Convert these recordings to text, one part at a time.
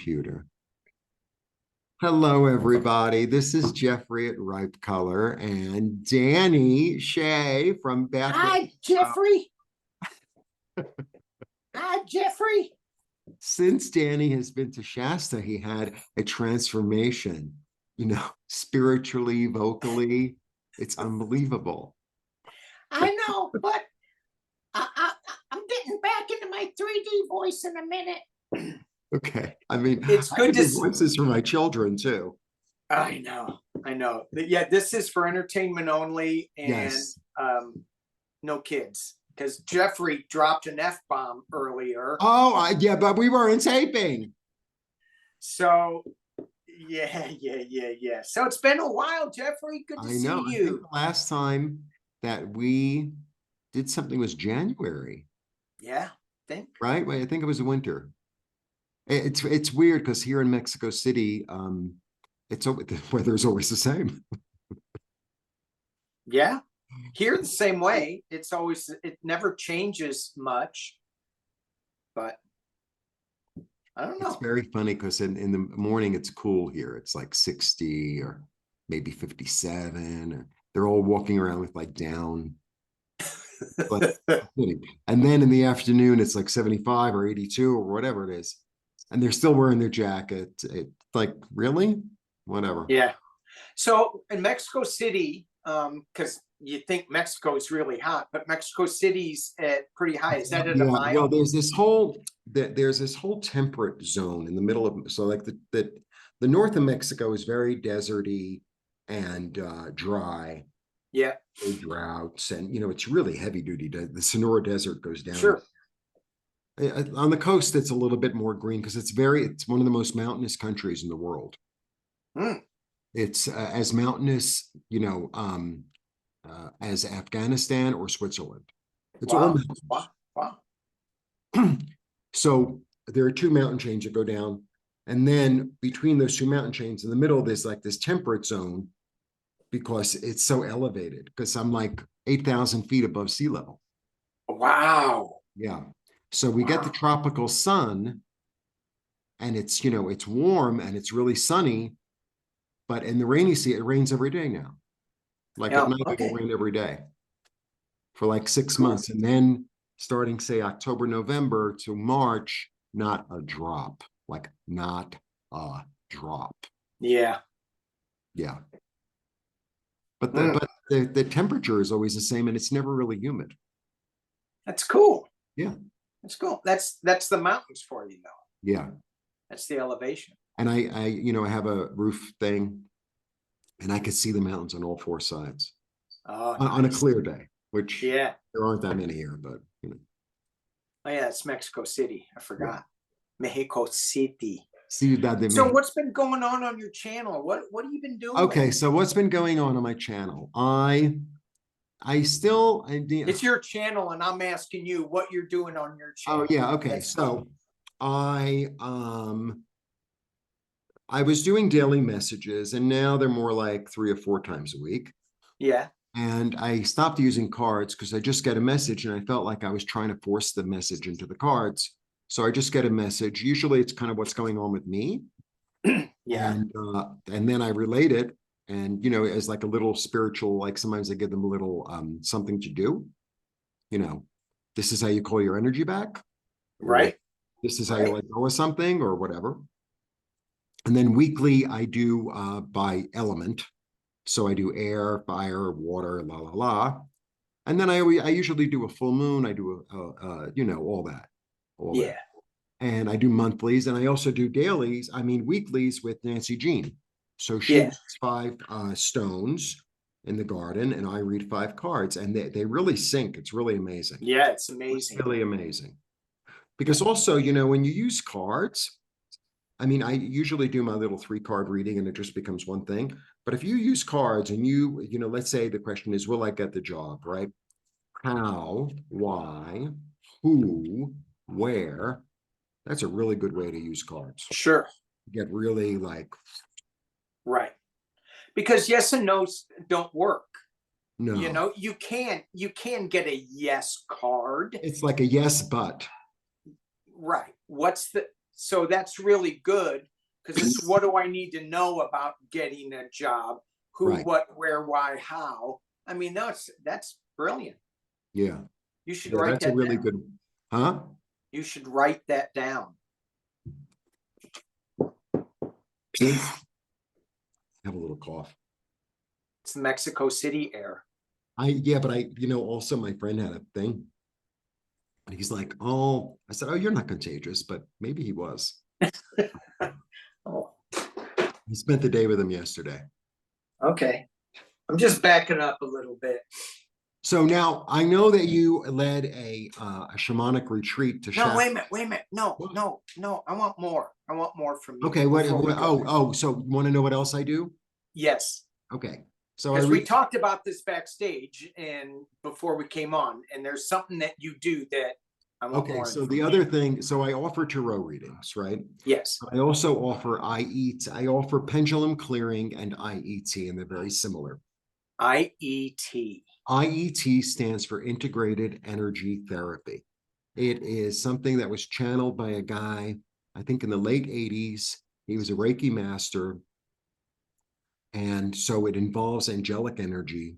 computer. Hello, everybody. This is Jeffrey at Ripe Color and Danny Shay from Bathrobe. Hi, Jeffrey. Hi, Jeffrey. Since Danny has been to Shasta, he had a transformation, spiritually, vocally. It's unbelievable. I know, but I'm getting back into my 3D voice in a minute. Okay. I mean, it's good to see voices for my children too. I know. Yeah, this is for entertainment only, and yes. No kids. Because Jeffrey dropped an F-bomb earlier. Oh, yeah, but we weren't taping. So, yeah. So it's been a while, Jeffrey. Good to see you. I think the last time that we did something was January. Yeah, right. I think it was the winter. It's weird because here in Mexico City, the weather is always the same. Yeah, here the same way. It never changes much, but I don't know. It's very funny because in the morning it's cool here. It's like 60 or maybe 57. They're all walking around with like down. And then in the afternoon it's like 75 or 82 or whatever it is. And they're still wearing their jacket. It's like, really? Whatever. Yeah. So in Mexico City, because you think Mexico is really hot, but Mexico City's at pretty high. Is that at a mile? Well, there's this whole temperate zone in the middle of, so like the north of Mexico is very deserty and dry. Yeah. Droughts, and it's really heavy duty. The Sonora Desert goes down. Sure. On the coast, it's a little bit more green because it's one of the most mountainous countries in the world. It's as mountainous, as Afghanistan or Switzerland. It's all mountains. Wow. So there are two mountain chains that go down, and then between those two mountain chains, in the middle, there's like this temperate zone because it's so elevated. Because I'm like 8,000 feet above sea level. Wow. Yeah. So we get the tropical sun, and it's it's warm and it's really sunny, but in the rainy season, it rains every day now. Like at night, it will rain every day for like 6 months, and then starting say October, November to March, not a drop. Like not a drop. Yeah. But the temperature is always the same, and it's never really humid. That's cool. Yeah. That's cool. That's the mountains for you, though. Yeah. That's the elevation. And I have a roof thing, and I could see the mountains on all four sides. On a clear day, which there aren't that many here, but Oh yeah, it's Mexico City. I forgot. Yeah. Mexico City. So what's been going on your channel? What have you been doing? Okay, so what's been going on my channel? It's your channel, and I'm asking you what you're doing on your channel. Oh yeah, okay. So I was doing daily messages, and now they're more like 3 or 4 times a week. Yeah. And I stopped using cards because I just get a message, and I felt like I was trying to force the message into the cards. So I just get a message. Usually it's kind of what's going on with me. Yeah. And then I relate it, and as like a little spiritual, like sometimes I give them a little something to do. This is how you call your energy back. Right. This is how you let go of something or whatever. And then weekly I do by element. So I do air, fire, water, la la la. And then I usually do a full moon. I do all that. That. And I do monthlies, and I also do weeklies with Nancy Jean. So she gets 5 stones in the garden, and I read 5 cards, and they really sync. It's really amazing. Yeah, it's amazing. It's really amazing. Because also, when you use cards, I usually do my little 3-card reading, and it just becomes one thing. But if you use cards and let's say the question is, will I get the job, right? How, why, who, where? That's a really good way to use cards. Sure. Get really like. Right. Because yes and no's don't work. No. You can get a yes card. It's like a yes, but. Right. so that's really good, because it's what do I need to know about getting a job? Who, Right. what, where, why, how? I mean, that's brilliant. Yeah. You should Yeah, write that's a that really down. good, huh? You should write that down. Have a little cough. It's Mexico City air. Yeah, but also my friend had a thing. And he's like, oh, I said, oh, you're not contagious, but maybe he was. Oh, He spent the day with him yesterday. okay. I'm just backing up a little bit. So now I know that you led a shamanic retreat to No, Shaq. wait a minute. No. I want more. I want more from you. Okay, so you want to know what else I do? Yes. Okay. So because we talked about this backstage and before we came on, and there's something that you do that I want more. So the other thing, so I offer tarot readings, right? Yes. I also offer IET. I offer pendulum clearing and IET, and they're very similar. IET. IET stands for Integrated Energy Therapy. It is something that was channeled by a guy, I think in the late 80s. He was a Reiki master. And so it involves angelic energy.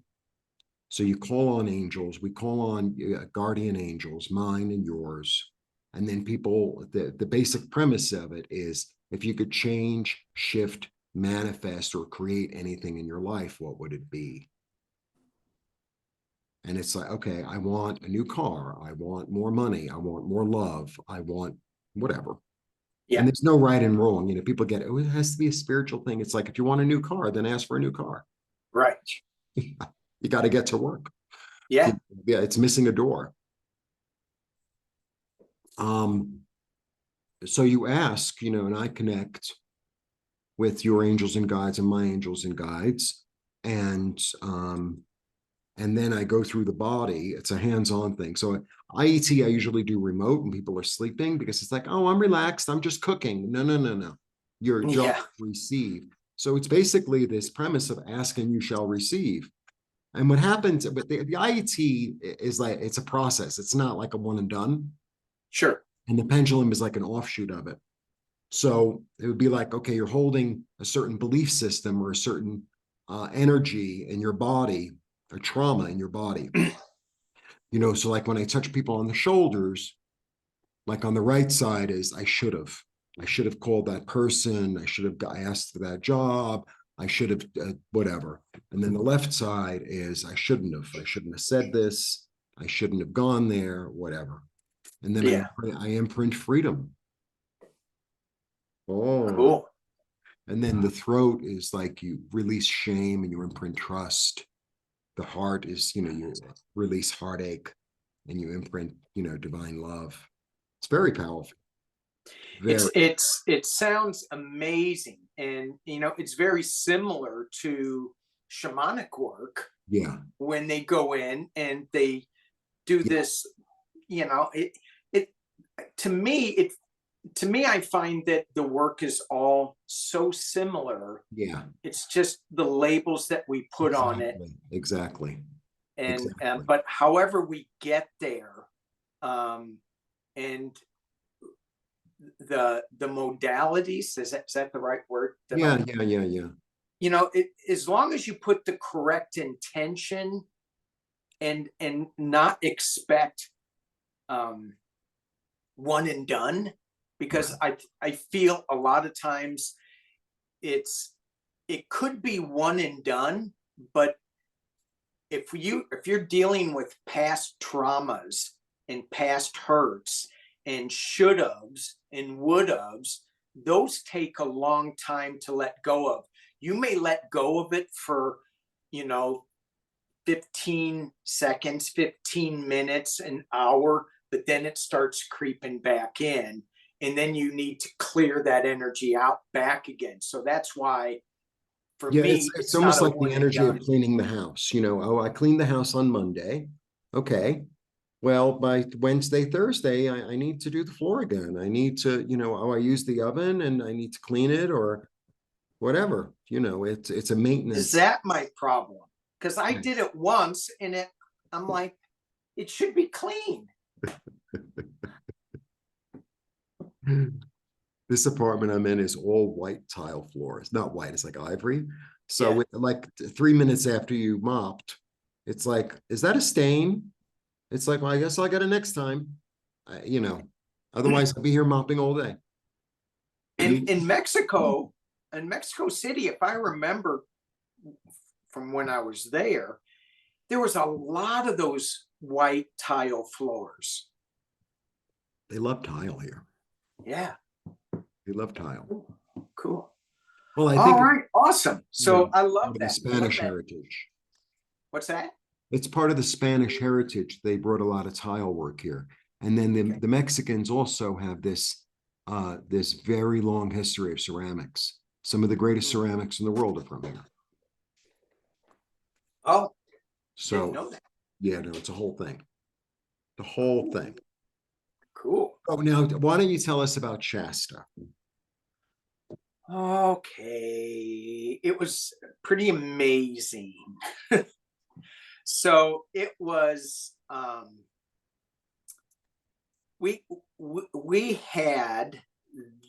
So you call on angels, we call on guardian angels, mine and yours. And then the basic premise of it is if you could change, shift, manifest, or create anything in your life, what would it be? And it's like, okay, I want a new car. I want more money. I want more love. I want whatever. Yeah. And there's no right and wrong. People get, oh, it has to be a spiritual thing. It's like, if you want a new car, then ask for a new car. Right. You got to get to work. Yeah. Yeah, it's missing a door. So you ask, and I connect with your angels and guides and my angels and guides. And then I go through the body. It's a hands-on thing. So IET, I usually do remote when people are sleeping because it's like, oh, I'm relaxed. I'm just cooking. No. Your job is receive. So it's basically this premise of ask and you shall receive. And what happens with the IET is like, it's a process. It's not like a one and done. Sure. And the pendulum is like an offshoot of it. So it would be like, okay, you're holding a certain belief system or a certain energy in your body, a trauma in your body. So like when I touch people on the shoulders, like on the right side is I should have called that person. I should have asked for that job. I should have whatever. And then the left side is I shouldn't have said this. I shouldn't have gone there, whatever. And then I imprint freedom. Oh, cool. And then the throat is like you release shame and you imprint trust. The heart is, you release heartache and you imprint, divine love. It's very powerful. It sounds amazing. And, it's very similar to shamanic work. Yeah. When they go in and they do this, to me, I find that the work is all so similar. Yeah. It's just the labels that we put on it. Exactly. And but however we get there, and the modalities, is that the right word? Yeah. As long as you put the correct intention and not expect one and done, because I feel a lot of times it could be one and done, but if you're dealing with past traumas and past hurts and should-haves and would-haves, those take a long time to let go of. You may let go of it for 15 seconds, 15 minutes, an hour, but then it starts creeping back in. And then you need to clear that energy out back again. So that's why, for me, it's almost like the energy of cleaning the house. I cleaned the house on Monday. Okay. Well, by Wednesday, Thursday, I need to do the floor again. I need to, I use the oven and I need to clean it or whatever. It's a maintenance. Is that my problem? Because I did it once and I'm like, it should be clean. This apartment I'm in is all white tile floors, not white, it's like ivory. So Yeah. like 3 minutes after you mopped, it's like, is that a stain? It's like, well, I guess I'll get it next time. You know, otherwise I'll be here mopping all day. In Mexico, in Mexico City, if I remember from when I was there was a lot of those white tile floors. They love tile here. Yeah. They love tile. Cool. Well, I All think right. Awesome. So yeah, I part love of the that. Spanish heritage. What's that? It's part of the Spanish heritage. They brought a lot of tile work here. And then the Mexicans also have this very long history of ceramics. Some of the greatest ceramics in the world are from here. Oh, So didn't know that. yeah, no, it's a whole thing. The whole thing. Cool. Oh, now why don't you tell us about Shasta? Okay. It was pretty amazing. So it was we had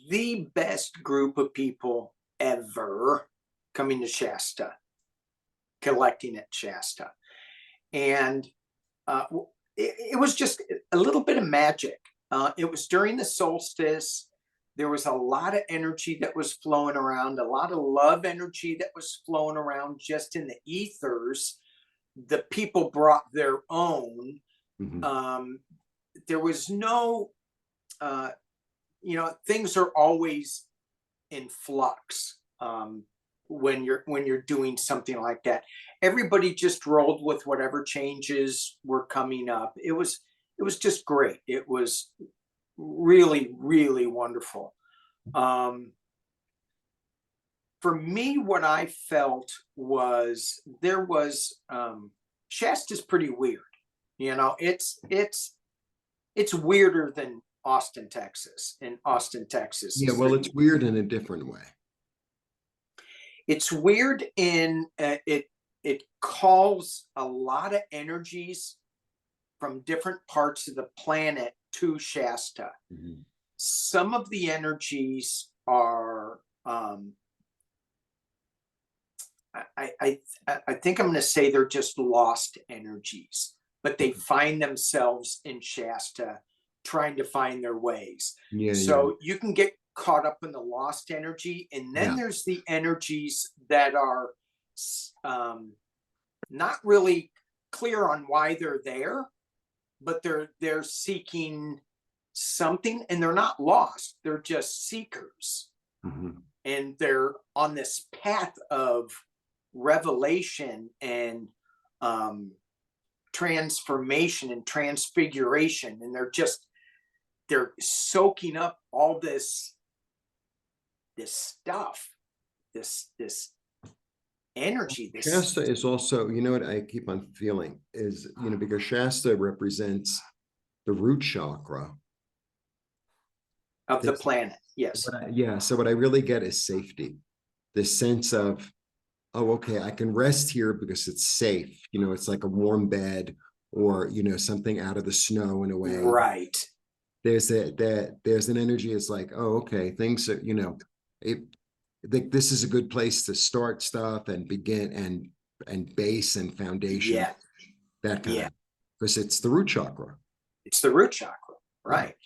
the best group of people ever coming to Shasta, collecting at Shasta. And it was just a little bit of magic. It was during the solstice. There was a lot of energy that was flowing around, a lot of love energy that was flowing around just in the ethers. The people brought their own. Mhm. There was no, things are always in flux when you're doing something like that. Everybody just rolled with whatever changes were coming up. It was just great. It was really, really wonderful. For me, what I felt was there was Shasta's pretty weird. It's weirder than Austin, Texas. In Austin, Texas, Yeah, is well, there, it's weird in a different way. it's weird in it calls a lot of energies from different parts of the planet to Shasta. Mhm. Some of the energies are I think I'm going to say they're just lost energies, but they find themselves in Shasta trying to find their ways. Yeah, yeah, So you can get caught up in the lost energy, and then yeah. there's the energies that are not really clear on why they're there, but they're seeking something, and they're not lost. They're just seekers, Mhm. and they're on this path of revelation and transformation and transfiguration, and they're soaking up all this stuff, this energy, this Shasta is also, you know what I keep on feeling is, because Shasta represents the root chakra. of the This, planet. Yes. yeah, so what I really get is safety. This sense of, oh, okay, I can rest here because it's safe. It's like a warm bed or, something out of the snow in a way. Right. There's there's an energy. It's like, oh, okay, things are, it, this is a good place to start stuff and begin and base and foundation, Yeah. that kind Yeah. of, because it's the root chakra. It's the root chakra. Yeah. Right.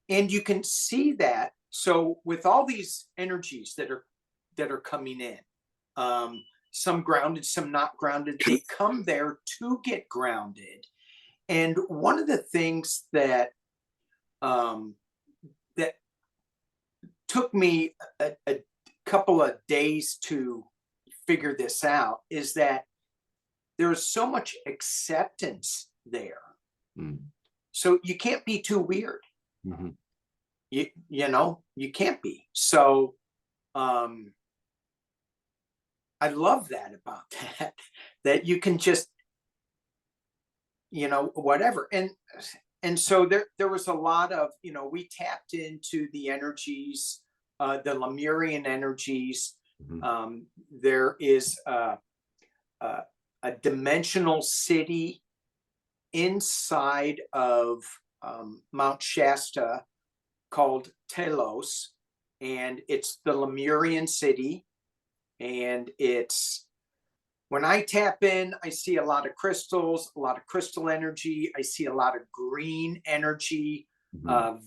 And you can see that. So with all these energies that are coming in, some grounded, some not grounded, they come there to get grounded. And one of the things that took me a couple of days to figure this out is that there's so much acceptance there. Mm. So you can't be too weird. Mm-hmm. You can't be. So I love that about that you can just, whatever. And so there was a lot of, we tapped into the energies, the Lemurian energies. Mm-hmm. There is a dimensional city inside of Mount Shasta called Telos. and it's the Lemurian city. And it's, when I tap in, I see a lot of crystals, a lot of crystal energy. I see a lot of green energy, Mhm.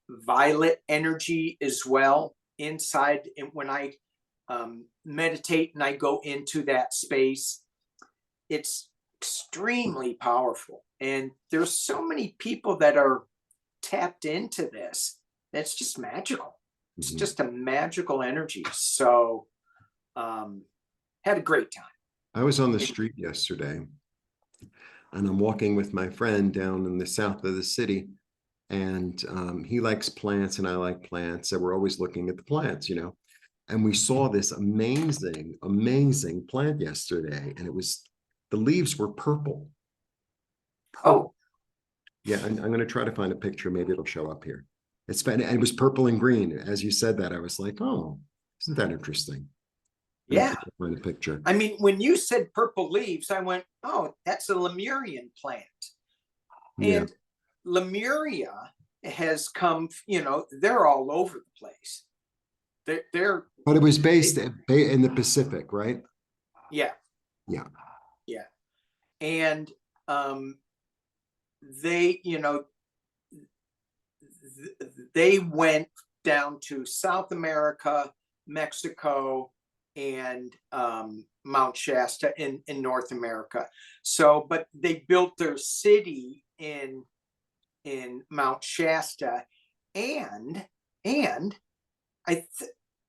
violet energy as well inside. And when I meditate and I go into that space, it's extremely powerful. And there's so many people that are tapped into this. It's just magical. It's Mhm. just a magical energy. So, had a great time. I was on the street yesterday and I'm walking with my friend down in the south of the city. And he likes plants and I like plants. So we're always looking at the plants, you know. And we saw this amazing, amazing plant yesterday. And it was, the leaves were purple. Oh, Purple. Yeah, I'm going to try to find a picture. Maybe it'll show up here. It's been, and it was purple and green. As you said that, I was like, oh, isn't that interesting? Let me yeah. try to find a picture. I mean, when you said purple leaves, I went, oh, that's a Lemurian plant. Yeah. And Lemuria has come, they're all over the place. They're But it was they, based in the Pacific, right? yeah, Yeah. yeah. And they, they went down to South America, Mexico, and Mount Shasta in North America. So, but they built their city in Mount Shasta, and I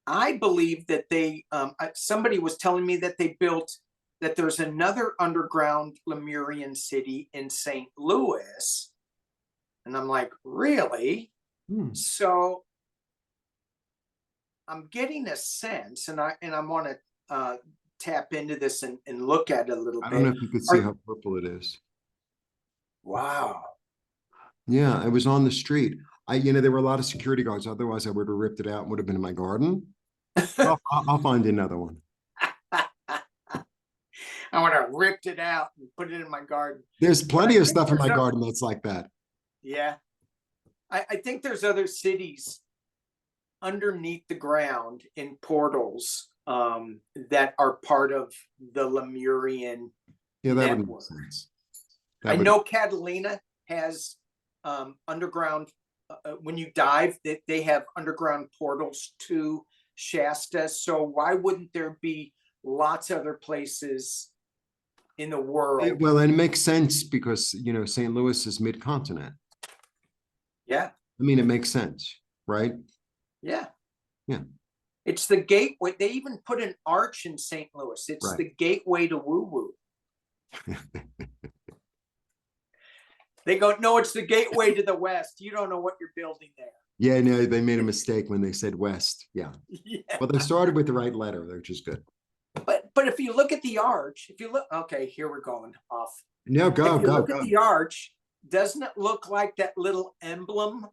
I believe that they somebody was telling me that they built, that there's another underground Lemurian city in St. Louis, and I'm like, really? Hmm. So I'm getting a sense, and I want to tap into this and look at it a little I don't know bit. if you could see Are, how purple it is. wow. Yeah, I was on the street. There were a lot of security guards. Otherwise, I would have ripped it out and would have been in my garden. I'll find another one. I would have ripped it out and put it in my garden. There's But I plenty of think stuff in there's my a, garden that's like that. yeah, I think there's other cities underneath the ground in portals that are part of the Lemurian Yeah, that would make network. sense. I That would. know Catalina has underground, when you dive, they have underground portals to Shasta. So why wouldn't there be lots of other places in the world? Well, and it makes sense because St. Louis is mid-continent. Yeah, I mean, it makes sense, right? yeah. Yeah, It's the gateway. They even put an arch in St. Louis. It's right. the gateway to woo woo. They go, no, it's the gateway to the West. You don't know what you're building there. Yeah, no, they made a mistake when they said west. Yeah. Yeah. Well, they started with the right letter, which is good. But if you look at the arch, if you look, okay, here we're going off. No, If go, you go, look at go. the arch, doesn't it look like that little emblem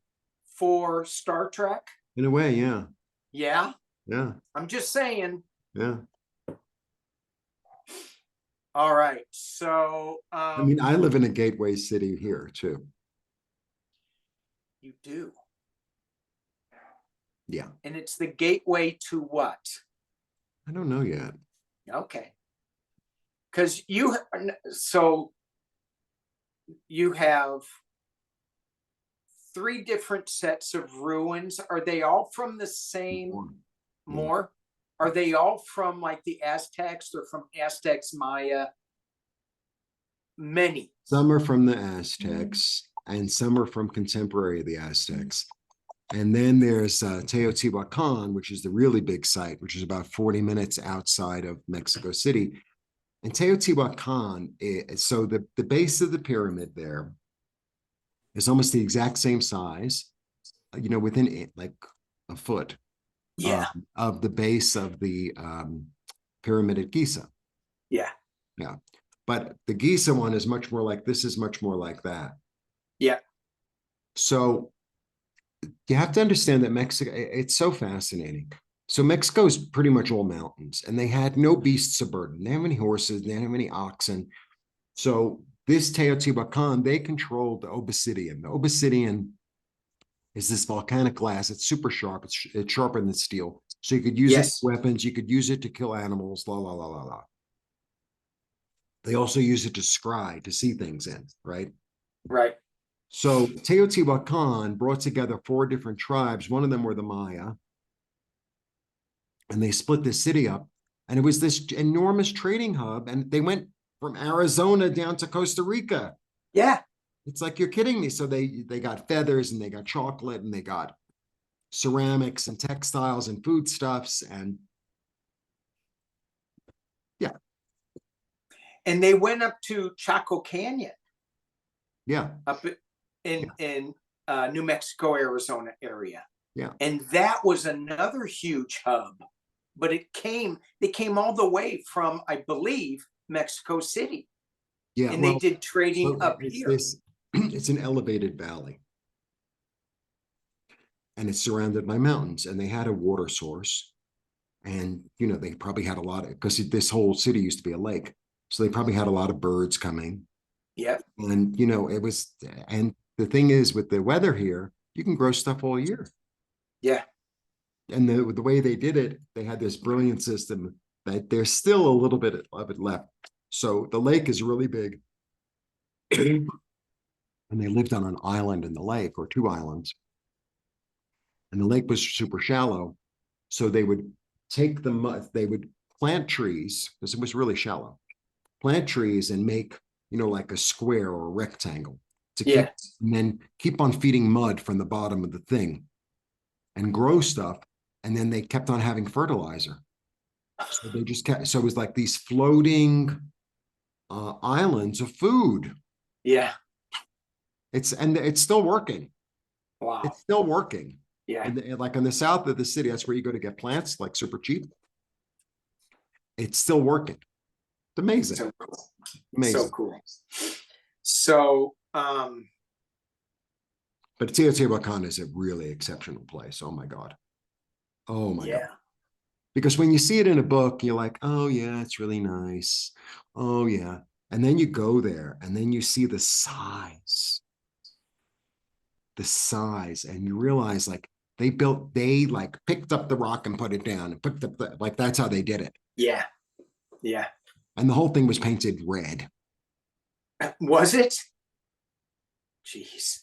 for Star Trek? In a way, yeah. Yeah, Yeah. I'm just saying. Yeah. All right, so I mean, I live in a gateway city here too. you do, Yeah. and it's the gateway to what? I don't know yet. Okay, because so you have three different sets of ruins. Are they all from the same? Yeah. More? Are they all from like the Aztecs or from Aztecs, Maya? Many. Some are from the Aztecs and some are from contemporary of the Aztecs. And then there's Teotihuacan, which is the really big site, which is about 40 minutes outside of Mexico City. And Teotihuacan, so the base of the pyramid there is almost the exact same size, within it, like a foot Yeah. of the base of the pyramid at Giza. Yeah. Yeah. But the Giza one is much more like this, is much more like that. Yeah. So you have to understand that Mexico, it's so fascinating. So Mexico is pretty much all mountains, and they had no beasts of burden. They didn't have any horses, they didn't have any oxen. So this Teotihuacan, they controlled the obsidian. The obsidian is this volcanic glass. It's super sharp. It's sharper than steel. So you could use it Yes. for weapons. You could use it to kill animals. La la la la la. They also use it to scry, to see things in, right? Right. So Teotihuacan brought together 4 different tribes. One of them were the Maya, and they split the city up. And it was this enormous trading hub. And they went from Arizona down to Costa Rica. Yeah. It's like, you're kidding me. So they got feathers, and they got chocolate, and they got ceramics and textiles and foodstuffs, and yeah, And they went up to Chaco Canyon yeah, up in New Mexico, Arizona area. yeah, And that was another huge hub. But they came all the way from, I believe, Mexico City. yeah. And Well, they did trading so up it's here. this, it's an elevated valley, and it's surrounded by mountains, and they had a water source. And, they probably had a lot of, because this whole city used to be a lake. So they probably had a lot of birds coming. Yep. And, it was, and the thing is, with the weather here, you can grow stuff all year. Yeah. And the way they did it, they had this brilliant system that there's still a little bit of it left. So the lake is really big. And they lived on an island in the lake, or 2 islands. And the lake was super shallow. So they would take the mud, they would plant trees, because it was really shallow, plant trees and make, like a square or a rectangle to keep, Yeah. and then keep on feeding mud from the bottom of the thing and grow stuff. And then they kept on having fertilizer. So they just kept, so it was like these floating islands of food. Yeah. And it's still working. Wow. It's still working. Yeah. And like in the south of the city, that's where you go to get plants, like super cheap. It's still working. It's amazing. So cool. Amazing. So cool. So, but Teotihuacan is a really exceptional place. Oh my God. Oh my yeah. God. Because when you see it in a book, you're like, oh yeah, it's really nice. Oh yeah. And then you go there, and then you see the size, and you realize, like, they like picked up the rock and put it down, and picked up like, that's how they did it. Yeah. Yeah. And the whole thing was painted red. Was it? Jeez.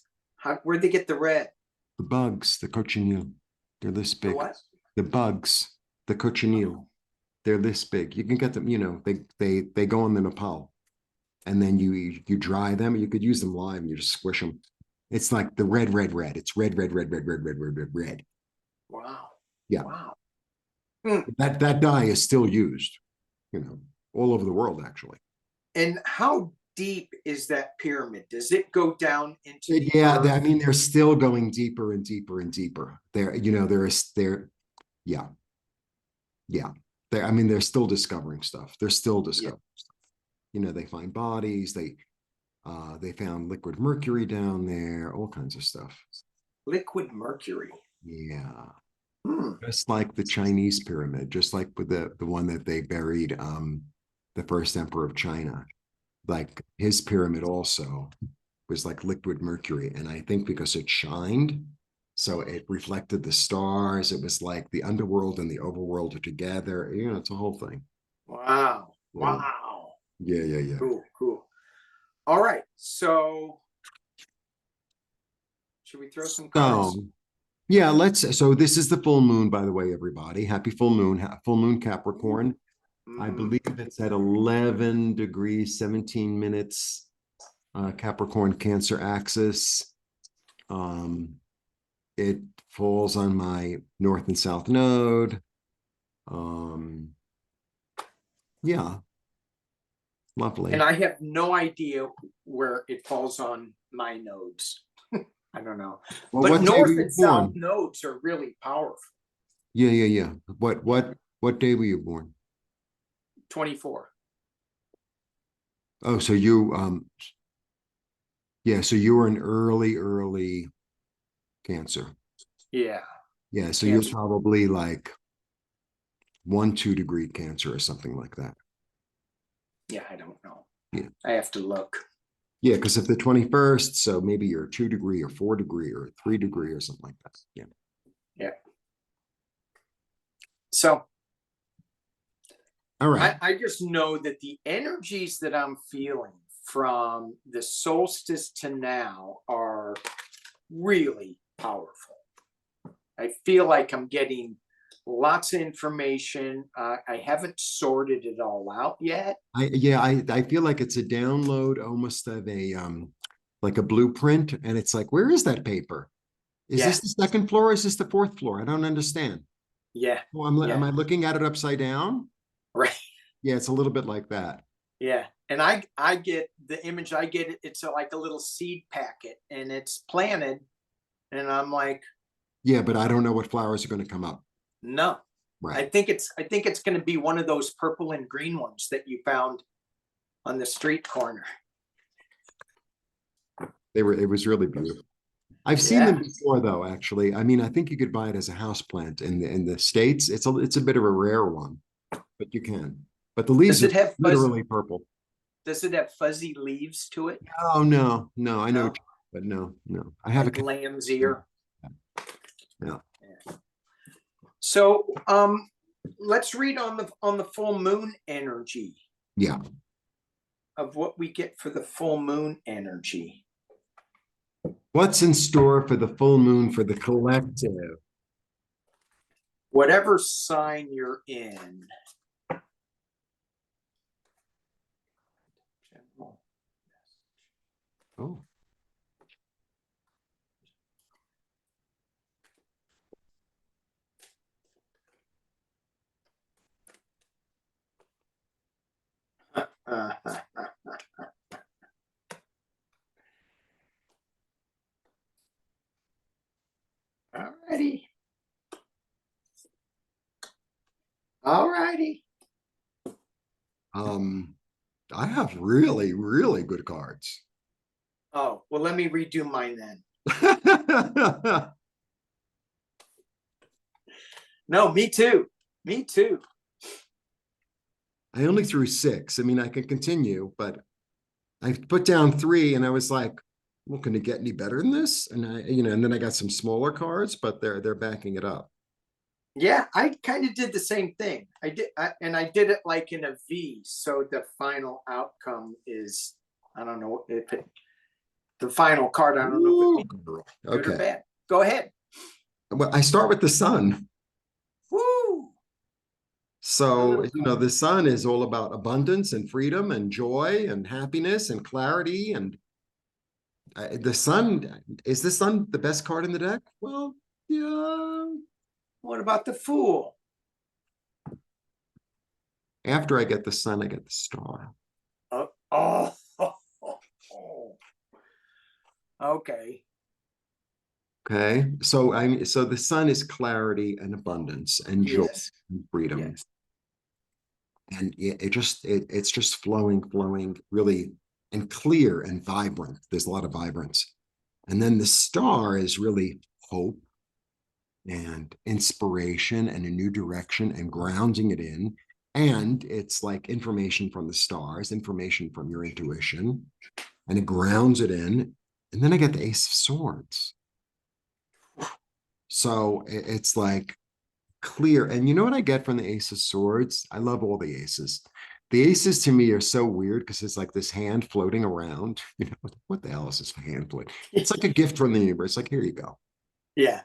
Where'd they get the red? The bugs, the cochineal, they're this big. The what? The bugs, the cochineal, they're this big. You can get them, they go in the Nepal, and then you dry them. You could use them live, and you just squish them. It's like the red. It's red. Wow. Yeah. Wow. That dye is still used, all over the world, actually. And how deep is that pyramid? Does it go down into the Yeah, earth? I mean, they're still going deeper and deeper and deeper. Yeah. I mean, they're still discovering stuff. They're still discovering stuff. They find bodies. They found liquid mercury down there, all kinds of stuff. Liquid mercury. Yeah. Hmm. Just like the Chinese pyramid, just like with the one that they buried, the first emperor of China. Like, his pyramid also was like liquid mercury. And I think because it shined, so it reflected the stars. It was like the underworld and the overworld are together. It's a whole thing. Wow. Yeah. Wow. Yeah. Cool. All right. So should we throw some cards? Yeah, so this is the full moon, by the way, everybody. Happy full moon Capricorn. I believe it's at 11 degrees, 17 minutes, Capricorn Cancer axis. It falls on my north and south node. Yeah, lovely. And I have no idea where it falls on my nodes. I don't know. Well, but what day north were you and south born? nodes are really powerful. Yeah. What day were you born? 24. Oh, so so you were an early Cancer. Yeah. Yeah, so Cancer. you're probably like 1-2 degree Cancer or something like that. Yeah, I don't know. Yeah. I have to look. Yeah, because if the 21st, so maybe you're 2 degree or 4 degree or 3 degree or something like that. Yeah. Yeah. So All right. I just know that the energies that I'm feeling from the solstice to now are really powerful. I feel like I'm getting lots of information. I haven't sorted it all out yet. I feel like it's a download almost of a like a blueprint, and it's like, where is that paper? Is Yeah, this the second floor? Or is this the fourth floor? I don't understand. yeah, Well, am yeah. I looking at it upside down? Right. Yeah, it's a little bit like that. Yeah. And I get the image I get, it's like a little seed packet and it's planted. And I'm like, Yeah, but I don't know what flowers are going to come up. no. Right. I think it's gonna be one of those purple and green ones that you found on the street corner. It was really beautiful. I've seen them Yeah. before though, actually. I mean, I think you could buy it as a house plant in the States. It's a bit of a rare one, but you can. But the leaves Does are it have literally purple. fuzzy leaves to it? Oh no, no, I know, No, but no, no. I have a like lamb's ear. yeah. So let's read on the full moon energy Yeah. of what we get for the full moon energy. What's in store for the full moon for the collective? Whatever sign you're in. Oh, All righty. All righty. I have really, really good cards. Oh, well, let me redo mine then. No, me too. Me too. I only threw 6. I mean, I can continue, but I put down 3 and I was like, well, can it get any better than this? And and then I got some smaller cards, but they're backing it up. Yeah, I kind of did the same thing. And I did it like in a V. So the final outcome is, I don't know if it, the final card, I don't know if it Ooh, means girl. good or Okay. bad. Go ahead. Well, I start with the sun. Woo! A So, little the sun is all about abundance and freedom and joy and happiness and clarity. And the sun, is the sun the best card in the deck? Well, yeah. What about the fool? After I get the sun, I get the star. Oh. Okay. Okay. So the sun is clarity and abundance and joy Yes. and freedom. Yes. And it's just flowing really and clear and vibrant. There's a lot of vibrance. And then the star is really hope and inspiration and a new direction and grounding it in. And it's like information from the stars, information from your intuition, and it grounds it in. And then I get the Ace of Swords. So it's like clear. And you know what I get from the Ace of Swords? I love all the aces. The aces to me are so weird because it's like this hand floating around. What the hell is this hand floating? It's like a gift from the universe. Like, here you go. Yeah.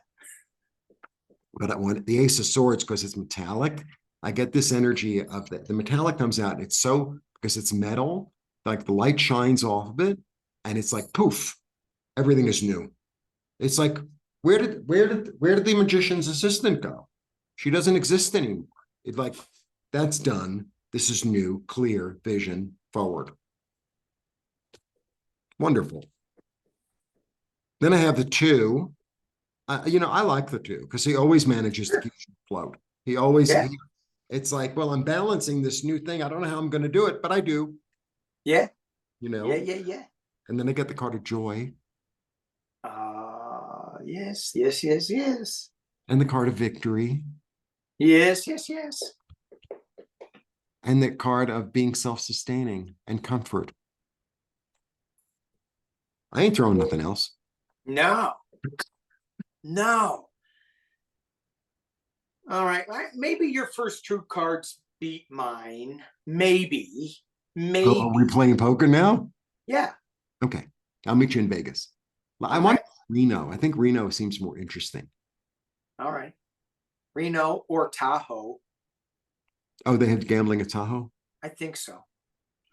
But I want the Ace of Swords because it's metallic. I get this energy of the metallic comes out. And it's so because it's metal, like the light shines off of it, and it's like poof, everything is new. It's like where did the magician's assistant go? She doesn't exist anymore. It's like that's done. This is new, clear vision forward. Wonderful. Then I have the 2. I like the 2 because he always manages to keep you afloat. He always, Yeah. it's like, well, I'm balancing this new thing. I don't know how I'm going to do it, but I do, Yeah. you Yeah. know. Yeah. Yeah. And then I get the card of joy Yes. Yes. Yes. Yes. and the card of victory Yes. Yes. Yes. and the card of being self-sustaining and comfort. I ain't throwing nothing else. No, no. All right. Maybe your first two cards beat mine. Maybe. Oh, are we Maybe. playing poker now? Yeah. Okay. I'll meet you in Vegas. I want Okay. Reno. I think Reno seems more interesting. All right. Reno or Tahoe. Oh, they have gambling at Tahoe? I think so.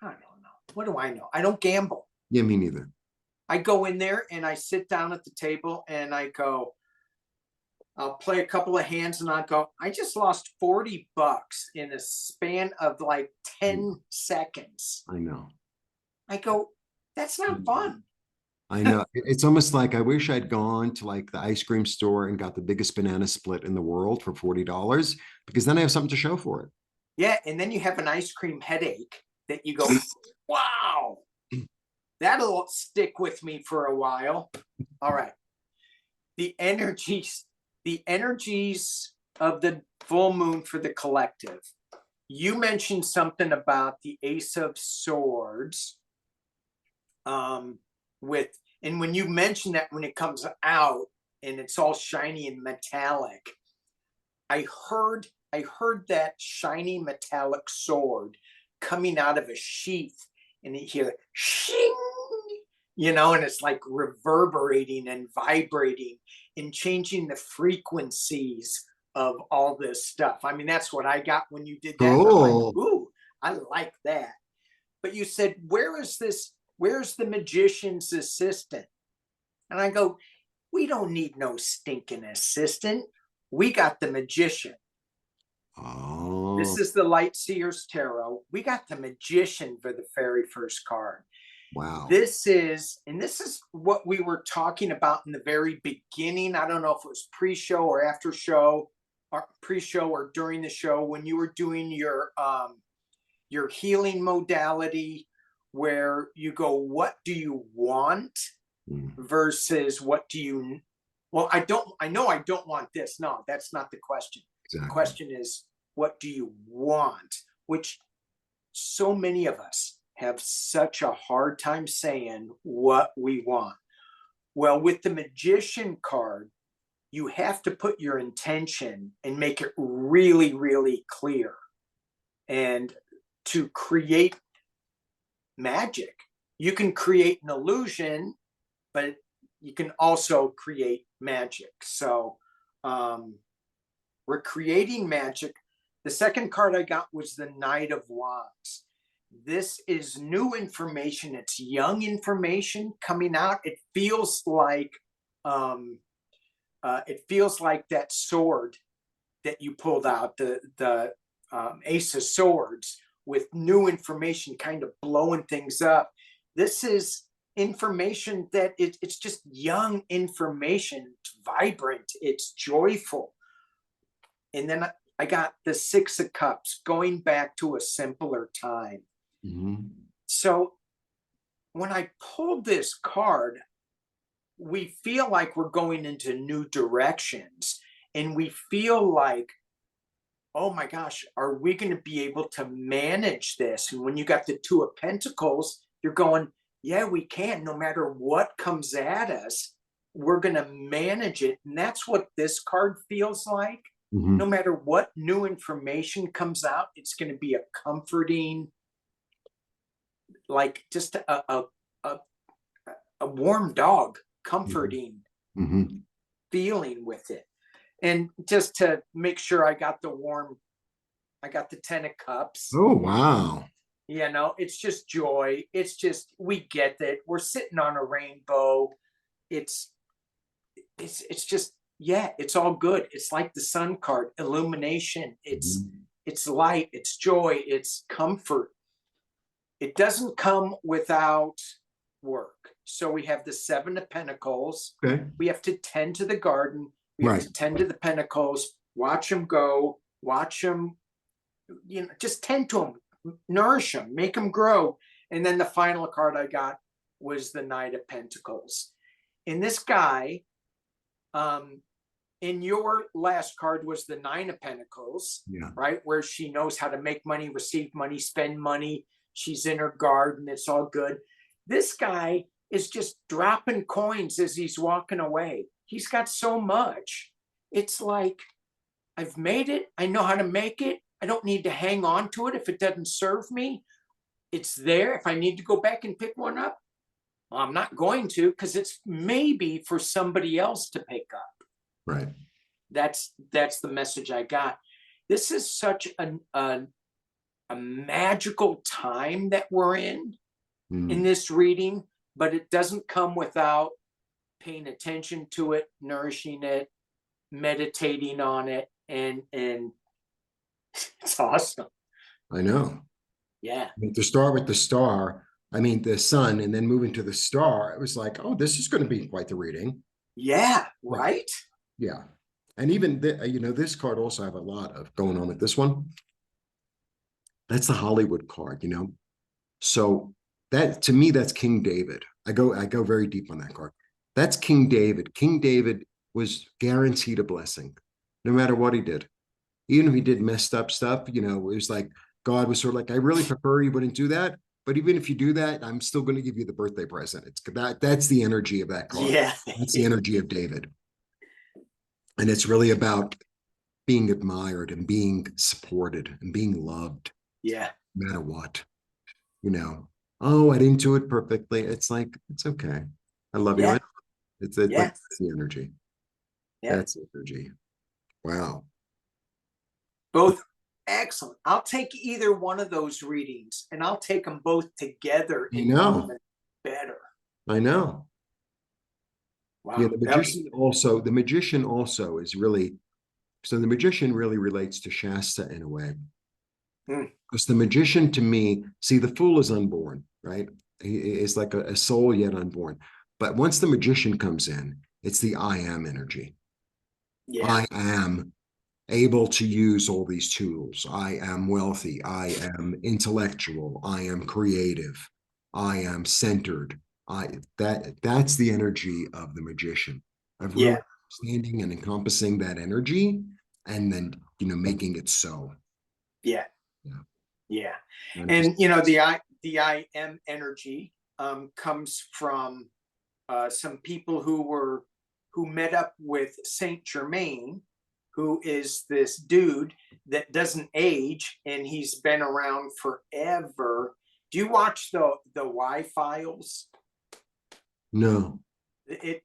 I don't know. What do I know? I don't gamble. Yeah, me neither. I go in there and I sit down at the table and I go, I'll play a couple of hands and I'll go, I just lost $40 in a span of like 10 seconds. I know. I go, that's not fun. I know. It's almost like I wish I'd gone to like the ice cream store and got the biggest banana split in the world for $40 because then I have something to show for it. Yeah. And then you have an ice cream headache that you go, wow, that'll stick with me for a while. All right. The energies of the full moon for the collective. You mentioned something about the Ace of Swords. And when you mention that when it comes out and it's all shiny and metallic, I heard that shiny metallic sword coming out of a sheath, and you hear shing, and it's like reverberating and vibrating and changing the frequencies of all this stuff. I mean, that's what I got when you did that. I'm like, ooh, I like that. But you said, where's the magician's assistant? And I go, we don't need no stinking assistant. We got the magician. Oh. This is the Light Seers Tarot. We got the magician for the very first card. Wow. This is what we were talking about in the very beginning. I don't know if it was pre-show or after show, or pre-show or during the show, when you were doing your healing modality, where you go, what do you want versus what do you, well, I know I don't want this. No, that's not the question. Exactly. The question is, what do you want? Which so many of us have such a hard time saying what we want. Well, with the magician card, you have to put your intention and make it really, really clear. And to create magic, you can create an illusion, but you can also create magic. So we're creating magic. The second card I got was the Knight of Wands. This is new information. It's young information coming out. It feels like that sword that you pulled out, the Ace of Swords, with new information kind of blowing things up. This is information that it's just young information. It's vibrant. It's joyful. And then I got the Six of Cups, going back to a simpler time. Mm-hmm. So when I pulled this card, we feel like we're going into new directions, and we feel like, oh my gosh, are we going to be able to manage this? And when you got the Two of Pentacles, you're going, yeah, we can. No matter what comes at us, we're going to manage it. And that's what this card feels like. Mm-hmm. No matter what new information comes out, it's going to be a comforting, like just a warm dog, comforting mm-hmm. feeling with it. And just to make sure I got the 10 of Cups. Oh, wow. It's just joy. It's just, we get that. We're sitting on a rainbow. It's just, yeah, it's all good. It's like the Sun card, illumination. It's light, it's joy, it's comfort. It doesn't come without work. So we have the Seven of Pentacles. Okay. We have to tend to the garden. We have to tend to the Pentacles, watch them go, watch them, just tend to them, nourish them, make them grow. And then the final card I got was the Knight of Pentacles. And this guy, in your last card was the Nine of Pentacles, right? Where she knows how to make money, receive money, spend money. She's in her garden. It's all good. This guy is just dropping coins as he's walking away. He's got so much. It's like, I've made it. I know how to make it. I don't need to hang on to it if it doesn't serve me. It's there. If I need to go back and pick one up, well, I'm not going to, because it's maybe for somebody else to pick up. Right. That's the message I got. This is such a magical time that we're in this reading, but it doesn't come without paying attention to it, nourishing it, meditating on it, and it's awesome. I know. Yeah. I mean, to start with the star, I mean, the sun, and then moving to the star, it was like, oh, this is going to be quite the reading. Yeah, right? Yeah. And even, this card also I have a lot of going on with this one. That's the Hollywood card, So that, to me, that's King David. I go very deep on that card. That's King David. King David was guaranteed a blessing, no matter what he did. Even if he did messed up stuff, it was like God was sort of like, I really prefer you wouldn't do that. But even if you do that, I'm still going to give you the birthday present. That's the energy of that card. Yeah. That's the energy of David. And it's really about being admired and being supported and being loved. Yeah. No matter what. Oh, I didn't do it perfectly. It's like, it's okay. I love you. Yeah. It's Yeah. that's the energy. Yeah. That's the energy. Wow. Both excellent. I'll take either one of those readings, and I'll take them both together. I know. Even better. I know. Wow. Yeah, the magician also is really, so the magician really relates to Shasta in a way. Because the magician, to me, see, the fool is unborn, right? He is like a soul yet unborn. But once the magician comes in, it's the I am energy. Yeah. I am able to use all these tools. I am wealthy. I am intellectual. I am creative. I am centered. That's the energy of the magician, of really understanding and encompassing that energy, and then making it so. Yeah. Yeah. Yeah. And the I am energy comes from some people who met up with Saint Germain, who is this dude that doesn't age, and he's been around forever. Do you watch the Y-Files? No.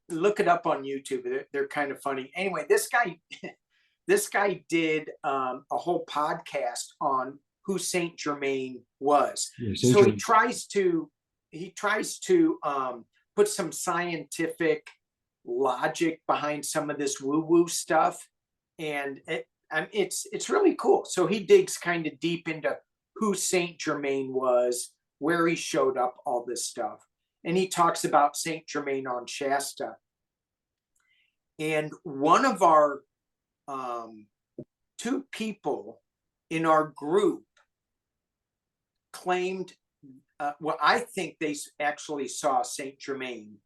Look it up on YouTube. They're kind of funny. Anyway, this guy did a whole podcast on who Saint Germain was. Yeah, so he tries to put some scientific logic behind some of this woo-woo stuff, and it's really cool. So he digs kind of deep into who Saint Germain was, where he showed up, all this stuff, and he talks about Saint Germain on Shasta. And one of our two people in our group claimed, well, I think they actually saw Saint Germain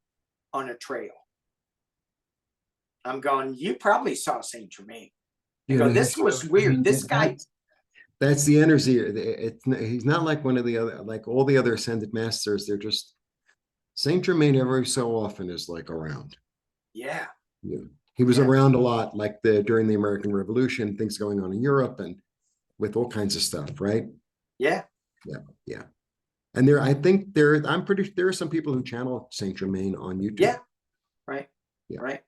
on a trail. I'm going, you probably saw Saint Germain. This was weird. I mean, this guy. That's the energy. He's not like one of the other, like all the other ascended masters. They're just, Saint Germain every so often is like around. Yeah. Yeah. He was around a lot, like during the American Revolution, things going on in Europe and with all kinds of stuff, right? Yeah. Yeah. Yeah. And I'm pretty, there are some people who channel Saint Germain on YouTube. Yeah. Right. Yeah. Right.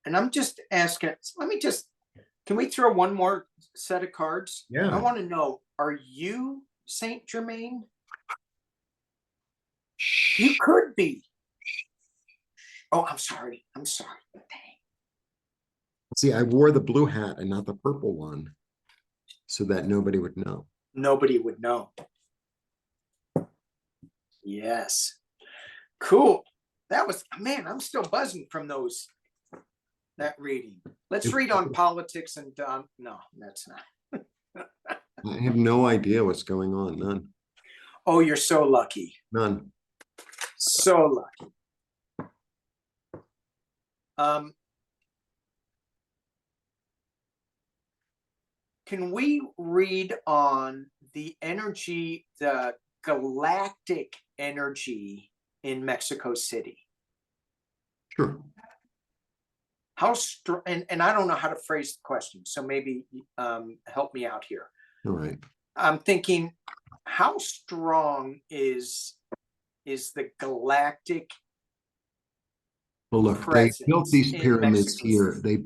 And I'm just asking, can we throw one more set of cards? Yeah. I want to know, are you Saint Germain? You could be. Oh, I'm sorry. Dang. See, I wore the blue hat and not the purple one so that nobody would know. Nobody would know. Yes. Cool. That was, man, I'm still buzzing from that reading. Let's read on politics and no, that's not. I have no idea what's going on. None. Oh, you're so lucky. None. So lucky. Can we read on the energy, the galactic energy in Mexico City. Sure. How strong, and I don't know how to phrase the question, so maybe help me out here. All right. I'm thinking, how strong is the galactic Well, look, they built presence these in pyramids Mexico City here. They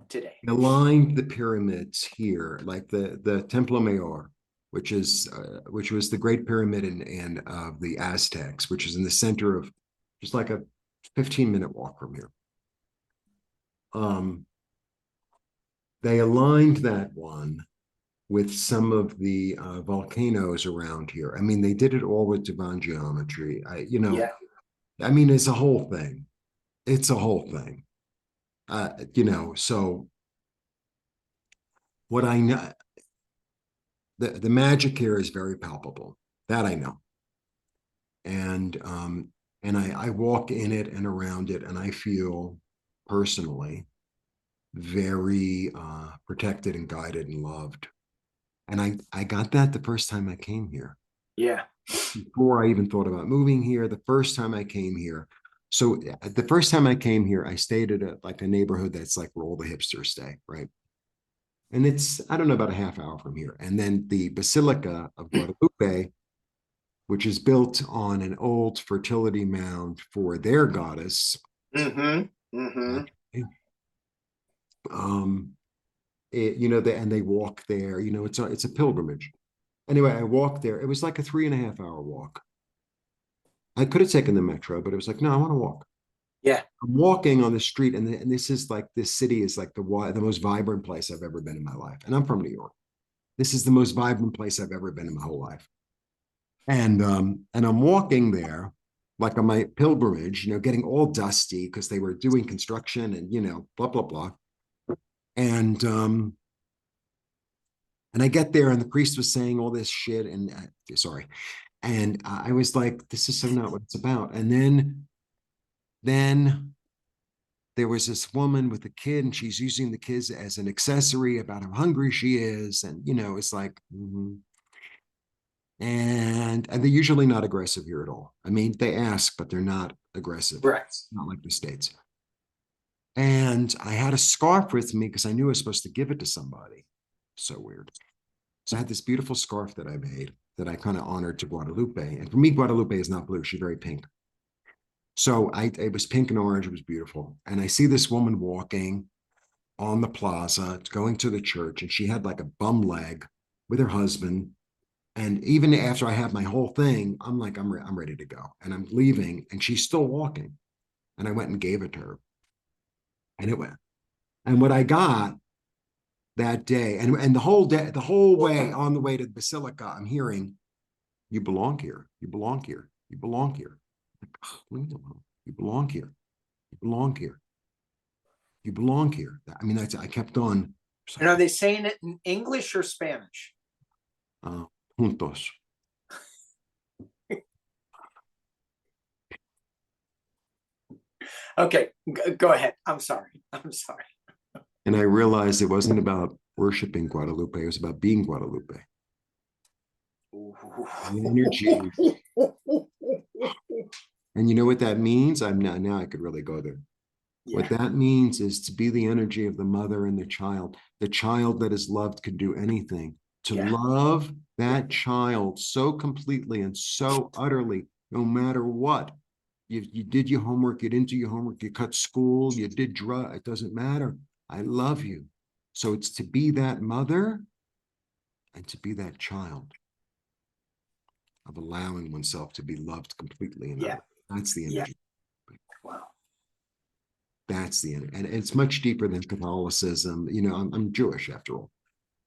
today? aligned the pyramids here, like the Templo Mayor, which was the Great Pyramid in the Aztecs, which is in the center of just like a 15-minute walk from here. They aligned that one with some of the volcanoes around here. I mean, they did it all with divine geometry. Yeah. I mean, it's a whole thing. It's a whole thing. So what I know, the magic here is very palpable. That I know. And I walk in it and around it, and I feel personally very protected and guided and loved. And I got that the first time I came here. Yeah. Before I even thought about moving here, the first time I came here. So the first time I came here, I stayed at a neighborhood that's like where all the hipsters stay, right? And it's, I don't know, about a half hour from here. And then the Basilica of Guadalupe, which is built on an old fertility mound for their goddess. Mm-hmm. Mm-hmm. Um, and they walk there. It's a pilgrimage. Anyway, I walked there. It was like a 3.5 hour walk. I could have taken the metro, but it was like, no, I want to walk. Yeah. I'm walking on the street, and this is like, this city is like the most vibrant place I've ever been in my life. And I'm from New York. This is the most vibrant place I've ever been in my whole life. And I'm walking there, like on my pilgrimage, getting all dusty because they were doing construction and blah blah blah. And I get there, and the priest was saying all this shit, and sorry, and I was like, this is so not what it's about. And then there was this woman with a kid, and she's using the kids as an accessory about how hungry she is, and it's like. And they're usually not aggressive here at all. I mean, they ask, but they're not aggressive. Right. Not like the States. And I had a scarf with me because I knew I was supposed to give it to somebody. So weird. So I had this beautiful scarf that I made that I kind of honored to Guadalupe. And for me, Guadalupe is not blue. She's very pink. So it was pink and orange. It was beautiful. And I see this woman walking on the plaza, going to the church, and she had like a bum leg with her husband. And even after I have my whole thing, I'm like, I'm ready to go. And I'm leaving, and she's still walking. And I went and gave it to her. And it went. And what I got that day, and the whole day, the whole way on the way to the Basilica, I'm hearing, you belong here. You belong here. You belong here. Like, oh, leave me alone. You belong here. You belong here. You belong here. I mean, I kept on. And are they saying it in English or Spanish? Juntos. Okay, go ahead. I'm sorry. And I realized it wasn't about worshiping Guadalupe. It was about being Guadalupe. The energy. And you know what that means? Now I could really go there. Yeah. What that means is to be the energy of the mother and the child that is loved could do anything. To love that child so completely and so utterly, no matter what. You did your homework, you didn't do your homework, you cut school, you did drug, it doesn't matter. I love you. So it's to be that mother and to be that child of allowing oneself to be loved completely. And that's the energy. Wow. That's the energy. And it's much deeper than Catholicism. I'm Jewish after all,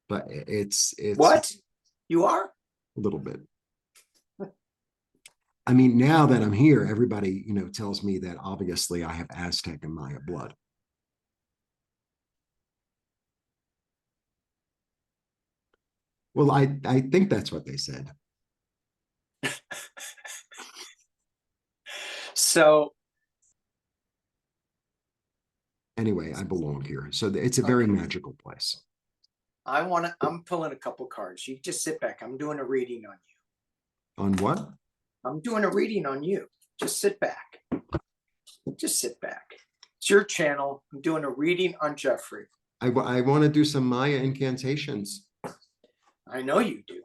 but it's what you are a little bit. I mean, now that I'm here, everybody, tells me that obviously I have Aztec and Maya blood. Well, I think that's what they said. So anyway, I belong here. So it's a very magical place. I'm pulling a couple cards. You just sit back. I'm doing a reading on you. On what? I'm doing a reading on you. Just sit back. Just sit back. It's your channel. I'm doing a reading on Jeffrey. I want to do some Maya incantations. I know you do.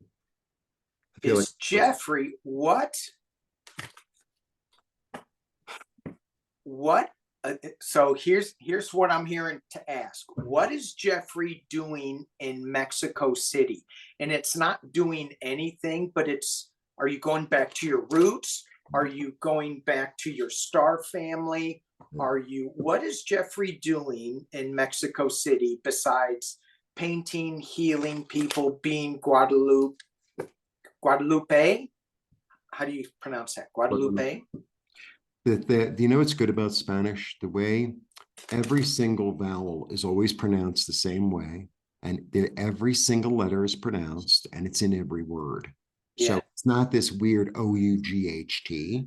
I feel Is Jeffrey what? So here's what I'm hearing to ask. What is Jeffrey doing in Mexico City? And it's not doing anything, but are you going back to your roots? Are you going back to your star family? What is Jeffrey doing in Mexico City besides painting, healing people, being Guadalupe? How do you pronounce that? Guadalupe? Do you know what's good about Spanish? The way every single vowel is always pronounced the same way, and every single letter is pronounced, and it's in every word. Yeah. So it's not this weird O-U-G-H-T.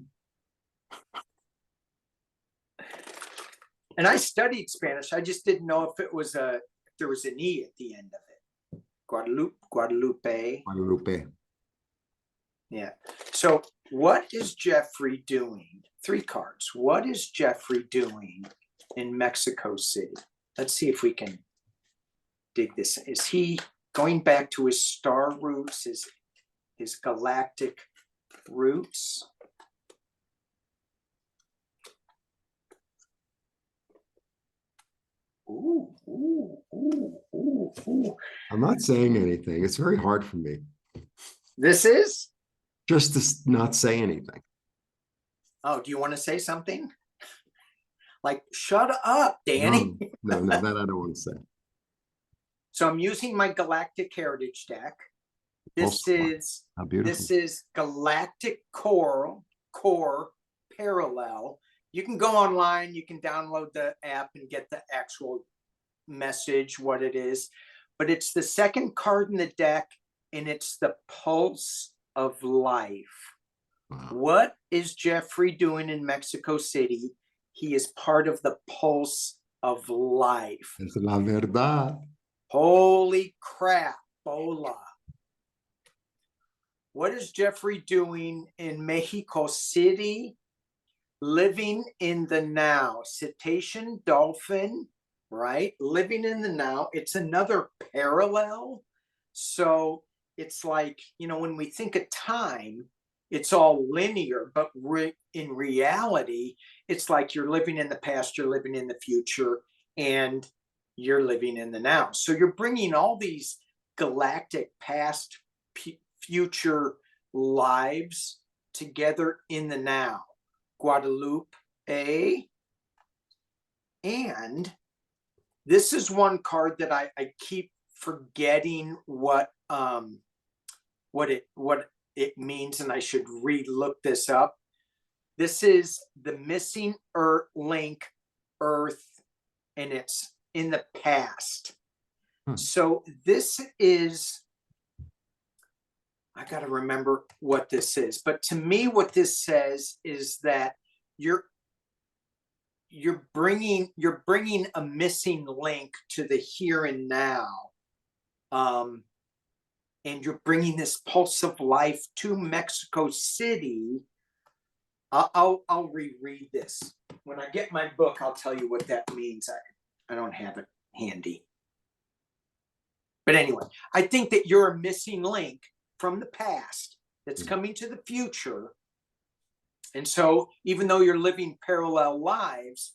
And I studied Spanish. I just didn't know if there was an E at the end of it. Guadalupe. Guadalupe. Yeah. So what is Jeffrey doing? 3 cards. What is Jeffrey doing in Mexico City? Let's see if we can dig this. Is he going back to his star roots, his galactic roots? Ooh, ooh, ooh, ooh, ooh. I'm not saying anything. It's very hard for me. This is? Just to not say anything. Oh, do you want to say something? Like, shut up, Danny. No, that I don't want to say. So I'm using my Galactic Heritage deck. This is Galactic Core Parallel. You can go online, you can download the app and get the actual message, what it is. But it's the second card in the deck, and it's the Pulse of Life. Wow. What is Jeffrey doing in Mexico City? He is part of the Pulse of Life. Es la verdad. Holy crap, Bola. What is Jeffrey doing in Mexico City? Living in the now. Cetacean, dolphin, right? Living in the now. It's another parallel. So it's like, when we think of time, it's all linear, but in reality, it's like you're living in the past, you're living in the future, and you're living in the now. So you're bringing all these galactic past, future lives together in the now. Guadalupe, and this is one card that I keep forgetting what it means, and I should re-look this up. This is the missing link, Earth, and it's in the past. So this is, I got to remember what this is, but to me, what this says is that you're bringing a missing link to the here and now, and you're bringing this pulse of life to Mexico City. I'll reread this when I get my book. I'll tell you what that means. I don't have it handy, but anyway, I think that you're a missing link from the past that's coming to the future. And so even though you're living parallel lives,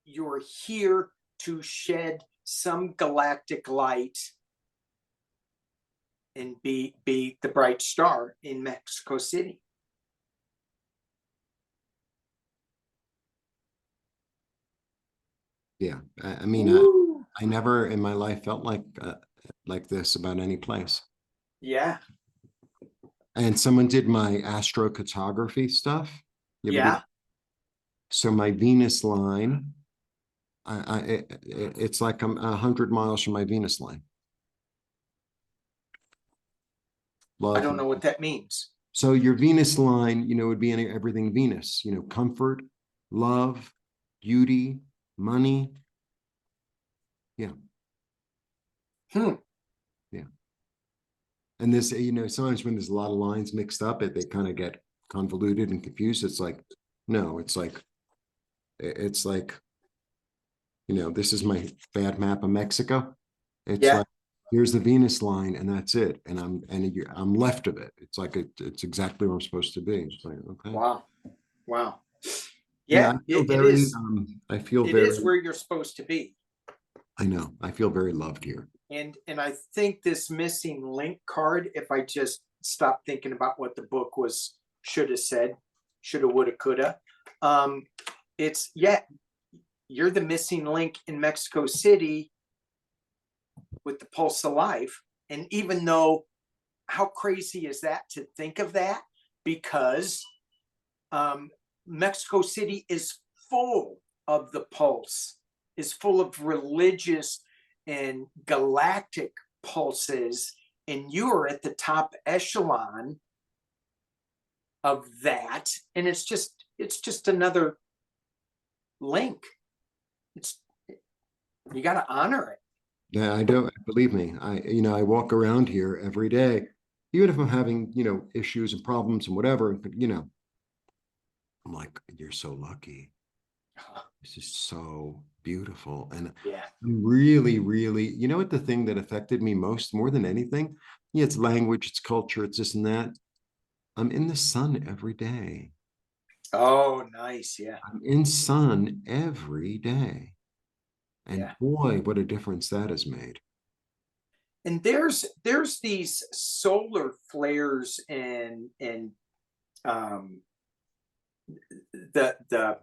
you're here to shed some galactic light and be the bright star in Mexico City. Yeah, I mean, I never in my life felt like this about any place. Yeah. And someone did my astrocartography stuff. Yeah. So my Venus line, it's like I'm 100 miles from my Venus line. Love. I don't know what that means. So your Venus line, would be in everything Venus, comfort, love, beauty, money. Yeah. Yeah. And this, sometimes when there's a lot of lines mixed up, they kind of get convoluted and confused. It's like, no, it's like, this is my bad map of Mexico. It's Yeah. like, here's the Venus line and that's it. And I'm left of it. It's like, it's exactly where I'm supposed to be. It's like, okay. Wow. Wow. Yeah, Yeah, I feel it very, is. I feel It very, is where you're supposed to be. I know, I feel very loved here. And I think this missing link card, if I just stop thinking about what the book was, should have said, shoulda, woulda, coulda. It's, yeah, you're the missing link in Mexico City with the pulse of life. And even though, how crazy is that to think of that? Because Mexico City is full of the pulse, is full of religious and galactic pulses, and you are at the top echelon of that. And it's just another link. It's, you got to honor it. Yeah, I don't believe me. I walk around here every day, even if I'm having, issues and problems and whatever, I'm like, you're so lucky. This is so beautiful. And Yeah. I'm really, really, what the thing that affected me most, more than anything? Yeah, it's language, it's culture, it's this and that. I'm in the sun every day. Oh, nice. Yeah. I'm in sun every day. And Yeah. boy, what a difference that has made. And there's these solar flares, and um the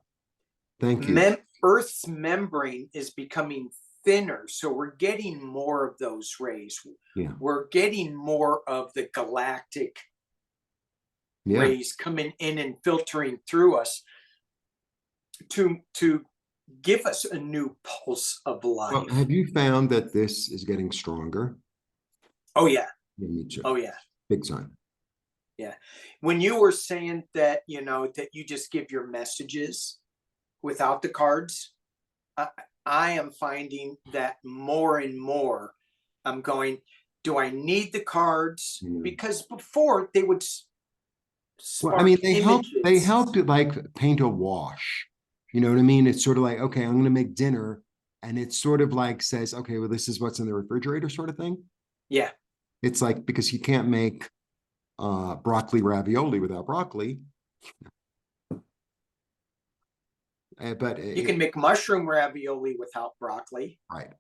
Thank you. Earth's membrane is becoming thinner, so we're getting more of those rays. Yeah. We're getting more of the galactic Yeah. rays coming in and filtering through us to give us a new pulse of life. Well, have you found that this is getting stronger? Oh yeah. Yeah, me too. Oh yeah. Big time. Yeah. When you were saying that, that you just give your messages without the cards, I am finding that more and more I'm going, do I need the cards? Because before they would Well, I spark mean, they images. help to like paint a wash. You know what I mean? It's sort of like, okay, I'm gonna make dinner. And it sort of like says, okay, well, this is what's in the refrigerator, sort of thing. Yeah. It's like because you can't make broccoli ravioli without broccoli. But You can make mushroom ravioli without broccoli. right.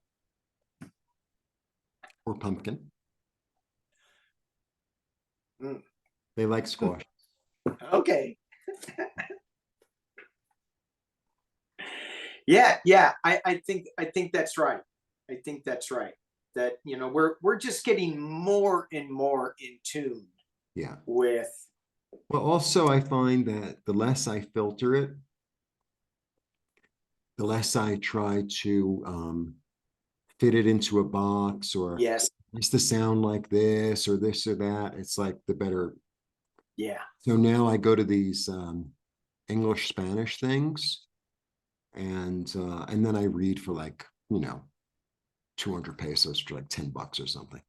Or pumpkin. Mm. They like squash. Okay. Yeah. I think that's right. I think that's right. That we're just getting more and more in tune. Yeah. With. Well, also I find that the less I filter it, the less I try to fit it into a box or Yes. it's the sound like this or that. It's like the better. Yeah. So now I go to these English Spanish things and then I read for like 200 pesos for like $10 or something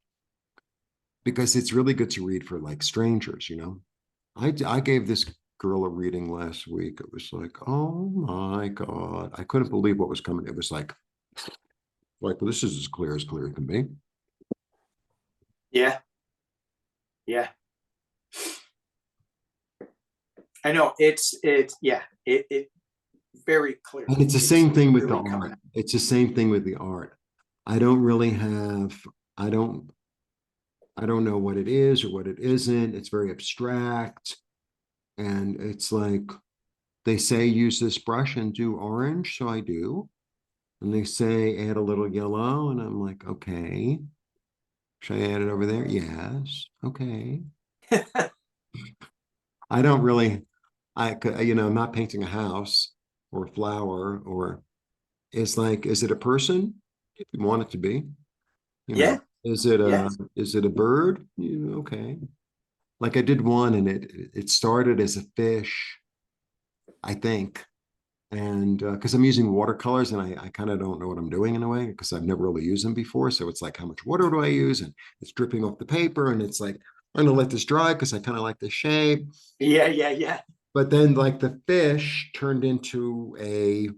because it's really good to read for like strangers. I gave this girl a reading last week. It was like, oh my God, I couldn't believe what was coming. It was like well, this is as clear as clear can be. Yeah. Yeah. I know it's yeah, it very clear. And it's the same thing with the art. It's the same thing with the art. I don't really have, I don't know what it is or what it isn't. It's very abstract. And it's like they say use this brush and do orange, so I do. And they say add a little yellow, and I'm like, okay. Should I add it over there? Yes. Okay. I don't really, I'm not painting a house or a flower or it's like, is it a person? If you want it to be, Yeah. is it Yeah. a bird? Okay. Like I did one and it started as a fish, I think. And because I'm using watercolors and I kind of don't know what I'm doing in a way because I've never really used them before. So it's like, how much water do I use? And it's dripping off the paper. And it's like, I'm gonna let this dry because I kind of like the shape. Yeah, yeah, yeah. But then like the fish turned into a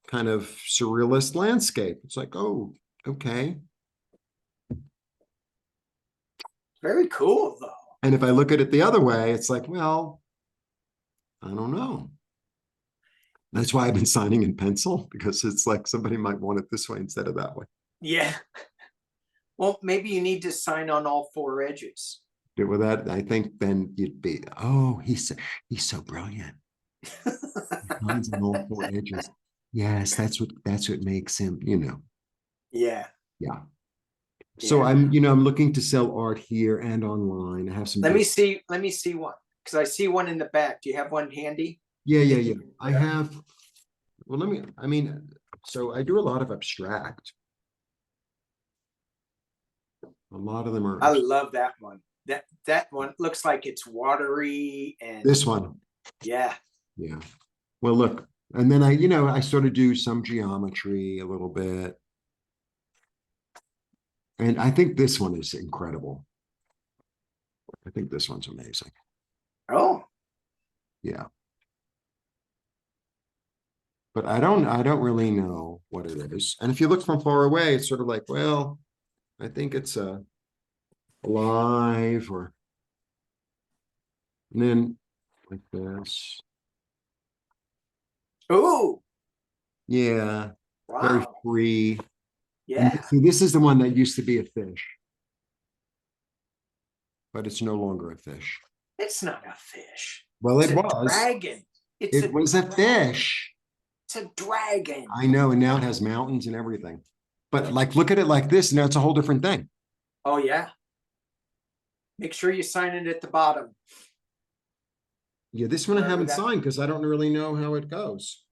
kind of surrealist landscape. It's like, oh, okay. Very cool though. And if I look at it the other way, it's like, well, I don't know. That's why I've been signing in pencil because it's like somebody might want it this way instead of that way. Yeah. Well, maybe you need to sign on all four edges. With that, I think then you'd be, oh, he's so brilliant. Lines on all four edges. Yes, that's what makes him, Yeah, yeah. So yeah. I'm looking to sell art here and online. I have some Let good, me see. Let me see one because I see one in the back. Do you have one handy? yeah, yeah, Think yeah. you can I put up? have, well, so I do a lot of abstract. A lot of them are I love that one. That one looks like it's watery and this one. yeah. Yeah. Well, look, and then I sort of do some geometry a little bit. And I think this one is incredible. I think this one's amazing. Oh, Yeah. But I don't really know what it is. And if you look from far away, it's sort of like, well, I think it's alive or and then like this. oh, Yeah, very wow. free. And Yeah. see, this is the one that used to be a fish, but it's no longer a fish. It's not a fish. Well, It's it a was. dragon. It's It was a fish. it's a dragon. I know, and now it has mountains and everything. But like, look at it like this, now it's a whole different thing. Oh yeah. Make sure you sign it at the bottom. Yeah, this one I Wherever haven't that signed because I don't really know how it goes.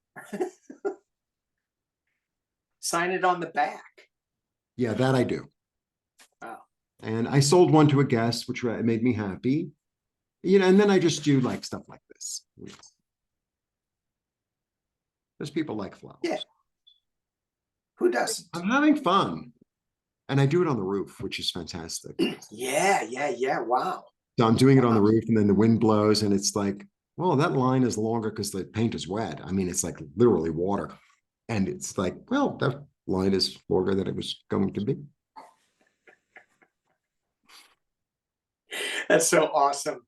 sign it on the back. Yeah, that I do. Oh. And I sold one to a guest, which made me happy. And then I just do like stuff like this. Because people like Yeah. flowers. Who doesn't? I'm having fun. And I do it on the roof, which is fantastic. Yeah, yeah, yeah. Wow. So I'm doing it on the Wow. roof and then the wind blows and it's like, well, that line is longer because the paint is wet. I mean, it's like literally water. And it's like, well, that line is longer than it was going to be. That's so awesome.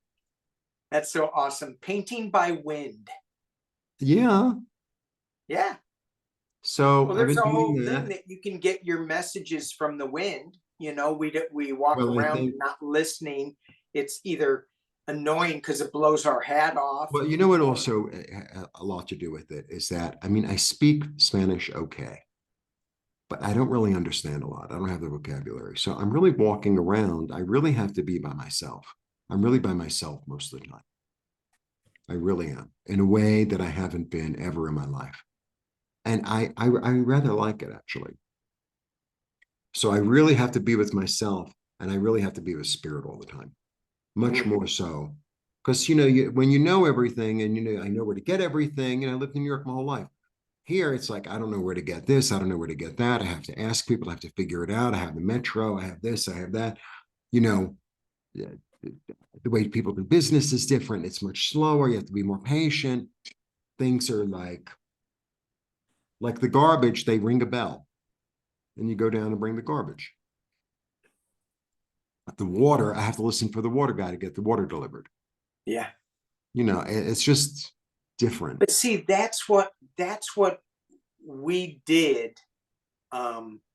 That's so awesome. Painting by wind. Yeah. Yeah. So Well, I've there's been a doing whole thing that. that you can get your messages from the wind. We walk Well, I around think, not listening. It's either annoying because it blows our hat off. well, you know what also a lot to do with it is that, I mean, I speak Spanish okay, but I don't really understand a lot. I don't have the vocabulary. So I'm really walking around. I really have to be by myself. I'm really by myself most of the time. I really am in a way that I haven't been ever in my life. And I rather like it actually. So I really have to be with myself and I really have to be with spirit all the time, much Mm. more so. Because, when you know everything and, I know where to get everything, I lived in New York my whole life. Here, it's like, I don't know where to get this. I don't know where to get that. I have to ask people. I have to figure it out. I have the metro. I have this. I have that. You know, the, the way people do business is different. It's much slower. You have to be more patient. Things are like the garbage, they ring a bell and you go down and bring the garbage. But the water, I have to listen for the water guy to get the water delivered. Yeah. It's just different. But see, that's what we did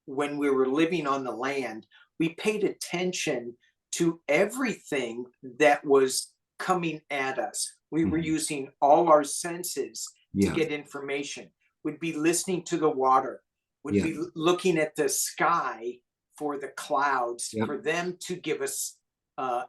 when we were living on the land. We paid attention to everything that was coming at us. We were using all our senses to Yeah. get information. Would be listening to the water, would Yeah. be looking at the sky for the clouds, Yep. for them to give us,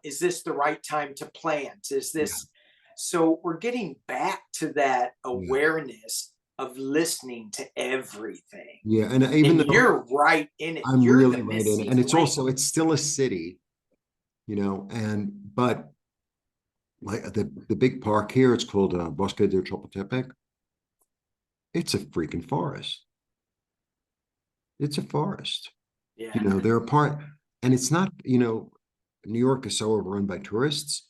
is this the right time to plant? Is this, Yeah. so we're getting back to that Yeah. awareness of listening to everything. Yeah. And even And though you're right in it. I'm You're really the right in it, missing and it's link. still a city, but like the big park here, it's called Bosque de Chapultepec. it's a freaking forest. It's a forest. Yeah. You know, they're a part, and it's not, you know, New York is so overrun by tourists.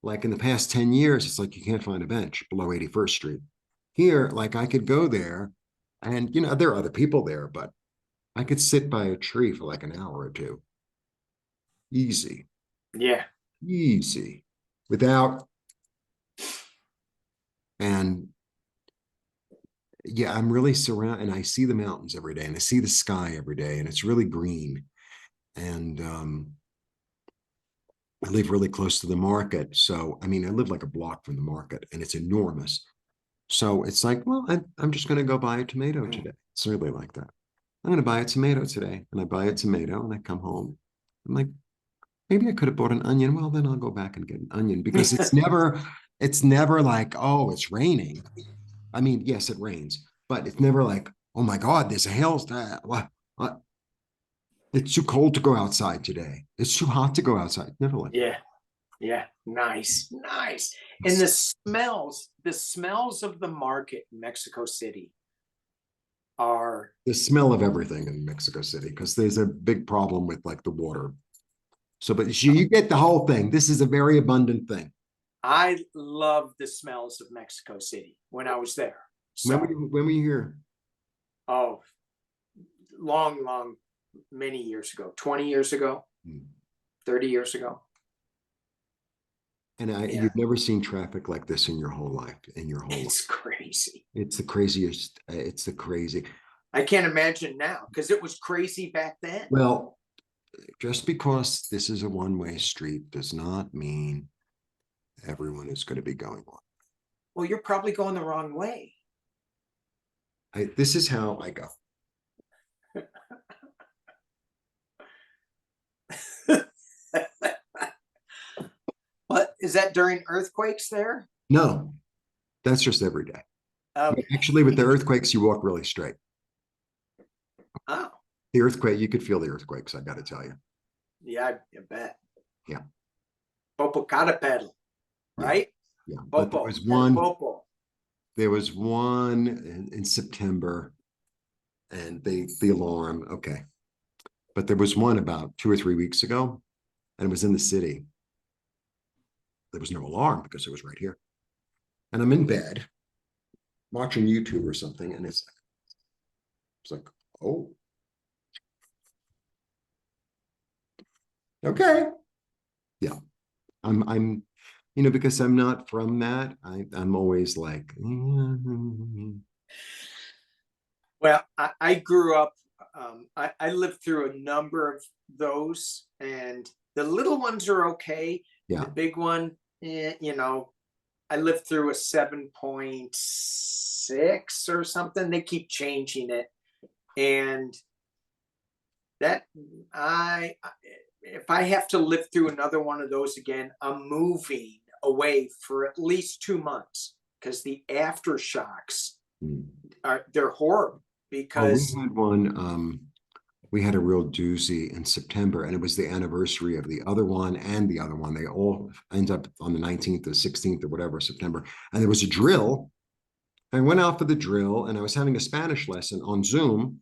Like in the past 10 years, it's like you can't find a bench below 81st Street. Here, like I could go there and, you know, there are other people there, but I could sit by a tree for like an hour or two. Easy, Yeah. easy, without, and yeah, I'm really surrounded and I see the mountains every day and I see the sky every day and it's really green. And I live really close to the market. So, I mean, I live like a block from the market and it's enormous. So it's like, well, I'm just going to go buy a tomato today. It's really like that. I'm going to buy a tomato today. And I buy a tomato and I come home. I'm like, maybe I could have bought an onion. Well, then I'll go back and get an onion because it's never like, oh, it's raining. I mean, yes, it rains, but it's never like, oh my God, there's a hailstorm. It's too cold to go outside today. It's too hot to go outside. Never like Yeah. Yeah. Nice. Nice. And the smells of the market in Mexico City are, the smell of everything in Mexico City because there's a big problem with like the water. So, but you get the whole thing. This is a very abundant thing. I love the smells of Mexico City when I was there. When So, when were you here? oh, long, many years ago, 20 years ago, 30 years ago. And Yeah. you've never seen traffic like this in your whole life, in your whole life. It's crazy. It's the craziest. It's the crazy. I can't imagine now because it was crazy back then. Well, just because this is a one-way street does not mean everyone is going to be going on. Well, you're probably going the wrong way. This is how I go. What is that during earthquakes there? No, that's just every day. Okay. Actually, with the earthquakes, you walk really straight. Oh, The earthquake, you could feel the earthquakes, I got to tell you. yeah, I bet. Yeah. Popocatépetl, Yeah. right? Yeah. Popo, But there was and one, Popo. there was one in September and the alarm, okay. But there was one about 2 or 3 weeks ago and it was in the city. There was no alarm because it was right here. And I'm in bed watching YouTube or something and it's like, oh, okay. Yeah. I'm, you know, because I'm not from that, I'm always like, Well, I grew up, I lived through a number of those, and the little ones are okay. yeah. The big one, you know, I lived through a 7.6 or something. They keep changing it. And that if I have to live through another one of those again, I'm moving away for at least 2 months because the aftershocks they're horrible. Because we had one, we had a real doozy in September and it was the anniversary of the other one and the other one. They all end up on the 19th or 16th or whatever, September. And there was a drill. I went out for the drill and I was having a Spanish lesson on Zoom.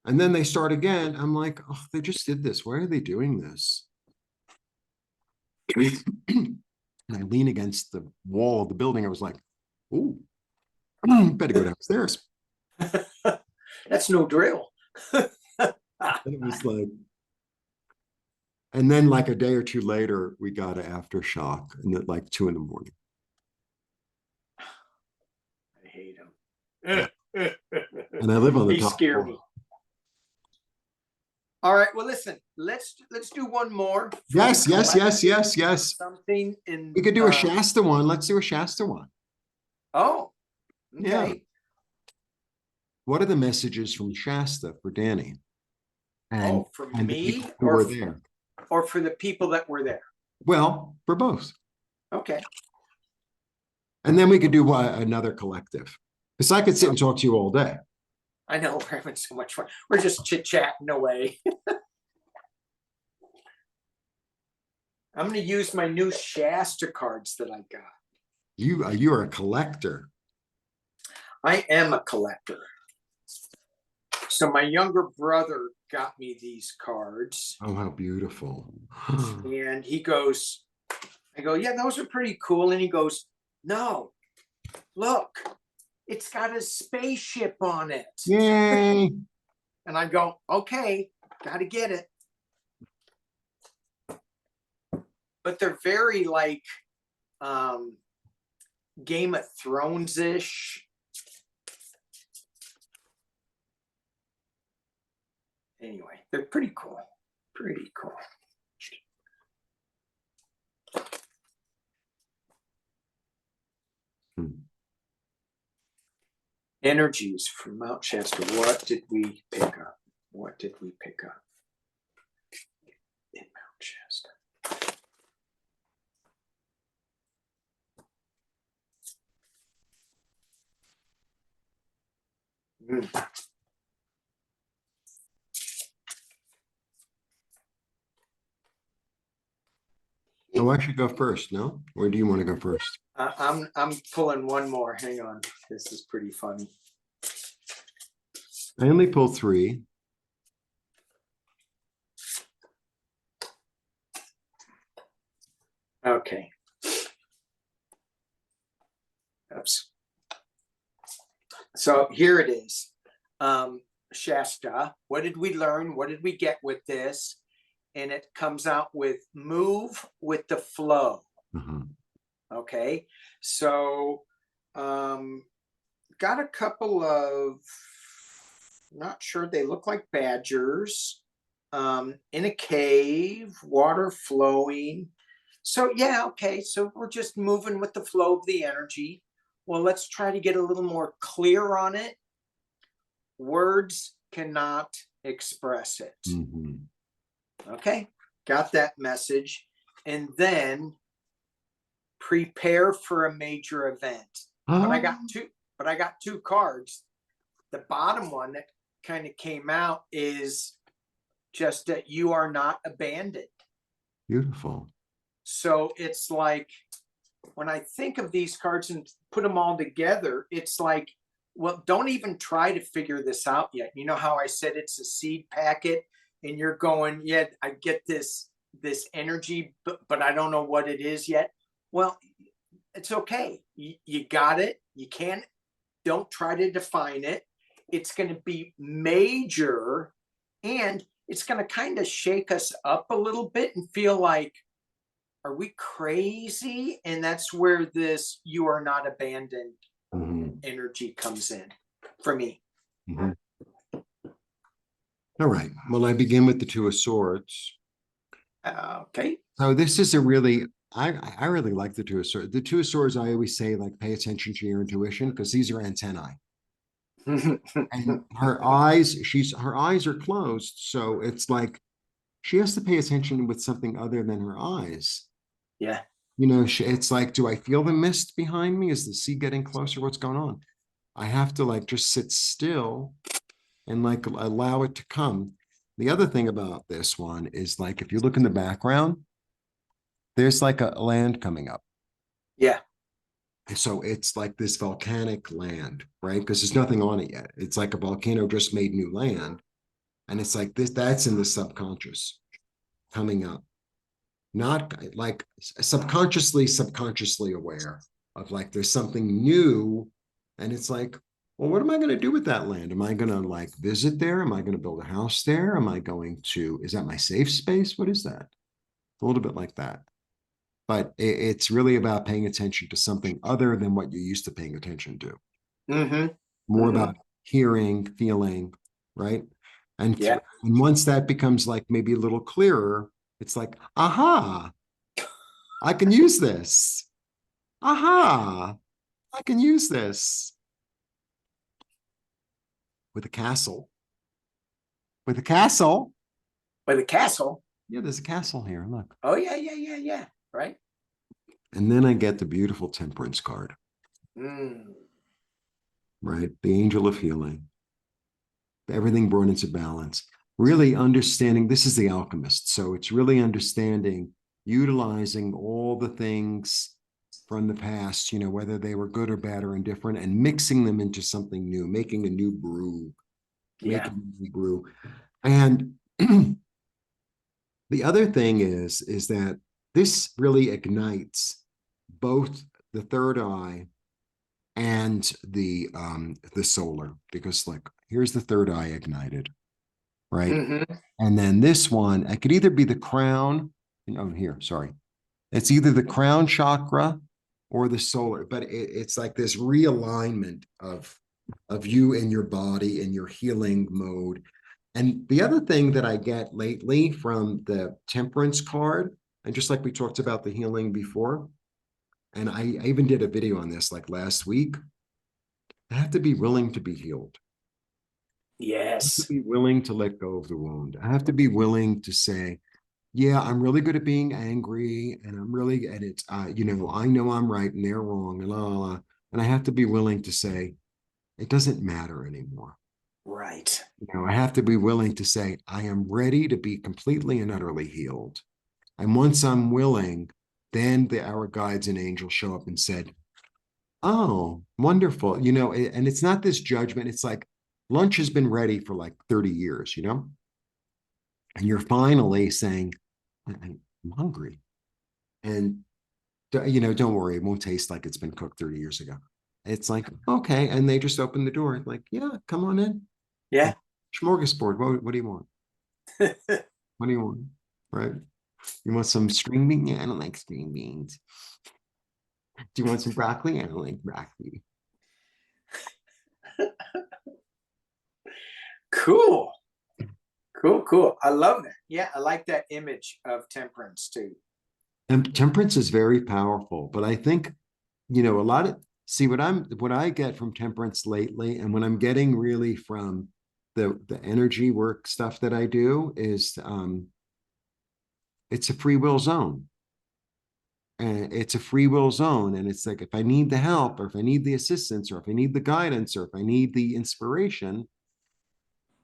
And then they start again. I'm like, oh, they just did this. Why are they doing this? And I lean against the wall of the building. I was like, ooh, better go downstairs. that's no drill. And it was like, and then like a day or two later, we got an aftershock and at like 2 a.m. I hate them. Yeah. And I live on the They top scare floor. me. All right. Well, listen. Let's do one more. Yes, yes, yes, yes, yes. Something in. We could do a Shasta one. Let's do a Shasta one. Oh. Okay. Yeah. What are the messages from Shasta for Danny? And, for and the me people who were there. or for the people that were there? Well, for both. Okay. And then we could do another collective. Because I could sit and talk to you all day. I know we're having so much fun. We're just chit-chatting away. I'm going to use my new Shasta cards that I got. You are a collector. I am a collector. So my younger brother got me these cards. Oh, how beautiful. And he goes, I go, yeah, those are pretty cool. And he goes, no, look, it's got a spaceship on it. Yay. And I go, okay, got to get it. But they're very like Game of Thrones-ish. Anyway, they're pretty cool. Pretty cool. Energies from Mount Shasta. What did we pick up? What did we pick up in Mount Shasta? Oh, I should go first, no? Or do you want to go first? I'm pulling one more. Hang on. This is pretty funny. I only pull 3. Okay. Oops. So here it is. Shasta. What did we learn? What did we get with this? And it comes out with move with the flow. Okay. So got a couple of, not sure, they look like badgers in a cave, water flowing. So yeah, okay, so we're just moving with the flow of the energy. Well, let's try to get a little more clear on it. Words cannot express it. Okay, got that message. And then prepare for a major event. But I got two cards. The bottom one that kind of came out is just that you are not abandoned. Beautiful. So it's like, when I think of these cards and put them all together, it's like, well, don't even try to figure this out yet. You know how I said it's a seed packet and you're going, yeah, I get this energy, but I don't know what it is yet. Well, it's okay. You got it. You don't try to define it. It's going to be major, and it's going to kind of shake us up a little bit and feel like, are we crazy? And that's where this you are not abandoned energy comes in for me. All right. Well, I begin with the 2 of Swords. Okay. So this is a really, I really like the 2 of Swords. The 2 of Swords, I always say, like, pay attention to your intuition, because these are antennae. And her eyes are closed. So it's like she has to pay attention with something other than her eyes. Yeah. You know, it's like, do I feel the mist behind me? Is the sea getting closer? What's going on? I have to like just sit still and like allow it to come. The other thing about this one is, like, if you look in the background, there's like a land coming up. Yeah. So it's like this volcanic land, right? Because there's nothing on it yet. It's like a volcano just made new land. And it's like this, that's in the subconscious coming up. Not like subconsciously aware of, like, there's something new. And it's like, well, what am I going to do with that land? Am I going to like visit there? Am I going to build a house there? Am I going to, is that my safe space? What is that? A little bit like that. But it's really about paying attention to something other than what you're used to paying attention to. More about hearing, feeling, right? And once that becomes like maybe a little clearer, it's like, aha, I can use this. Aha, I can use this. With a castle. With a castle. With a castle. Yeah, there's a castle here. Look. Oh, yeah. Right. And then I get the beautiful Temperance card. Right? The angel of healing. Everything brought into balance. Really understanding, this is the alchemist. So it's really understanding, utilizing all the things from the past, you know, whether they were good or bad or indifferent, and mixing them into something new, making a new brew, Yeah. making a new brew. And the other thing is that this really ignites both the third eye and the solar, because like here's the third eye ignited, right? Mm-hmm. And then this one, it could either be the crown, oh, here, sorry. It's either the crown chakra or the solar, but it's like this realignment of you and your body and your healing mode. And the other thing that I get lately from the temperance card, and just like we talked about the healing before, and I even did a video on this like last week, I have to be willing to be healed. I have to Yes. be willing to let go of the wound. I have to be willing to say, yeah, I'm really good at being angry, and I'm really, and it's, you know I'm right and they're wrong, and la, la, la. And I have to be willing to say, it doesn't matter anymore. Right. You know, I have to be willing to say, I am ready to be completely and utterly healed. And once I'm willing, then our guides and angels show up and said, oh, wonderful. You know, and it's not this judgment. It's like lunch has been ready for like 30 years, you know? And you're finally saying, I'm hungry. And, you know, don't worry, it won't taste like it's been cooked 30 years ago. It's like, okay. And they just open the door, like, yeah, come on in. Yeah. Smorgasbord. What do you want? What do you want? Right? You want some string beans? Yeah, I don't like string beans. Do you want some broccoli? I don't like broccoli. Cool. Cool. I love that. Yeah, I like that image of temperance too. And temperance is very powerful, but I think, you know, a lot of, see what I get from temperance lately, and what I'm getting really from the energy work stuff that I do is it's a free will zone. And it's a free will zone. And it's like, if I need the help, or if I need the assistance, or if I need the guidance, or if I need the inspiration,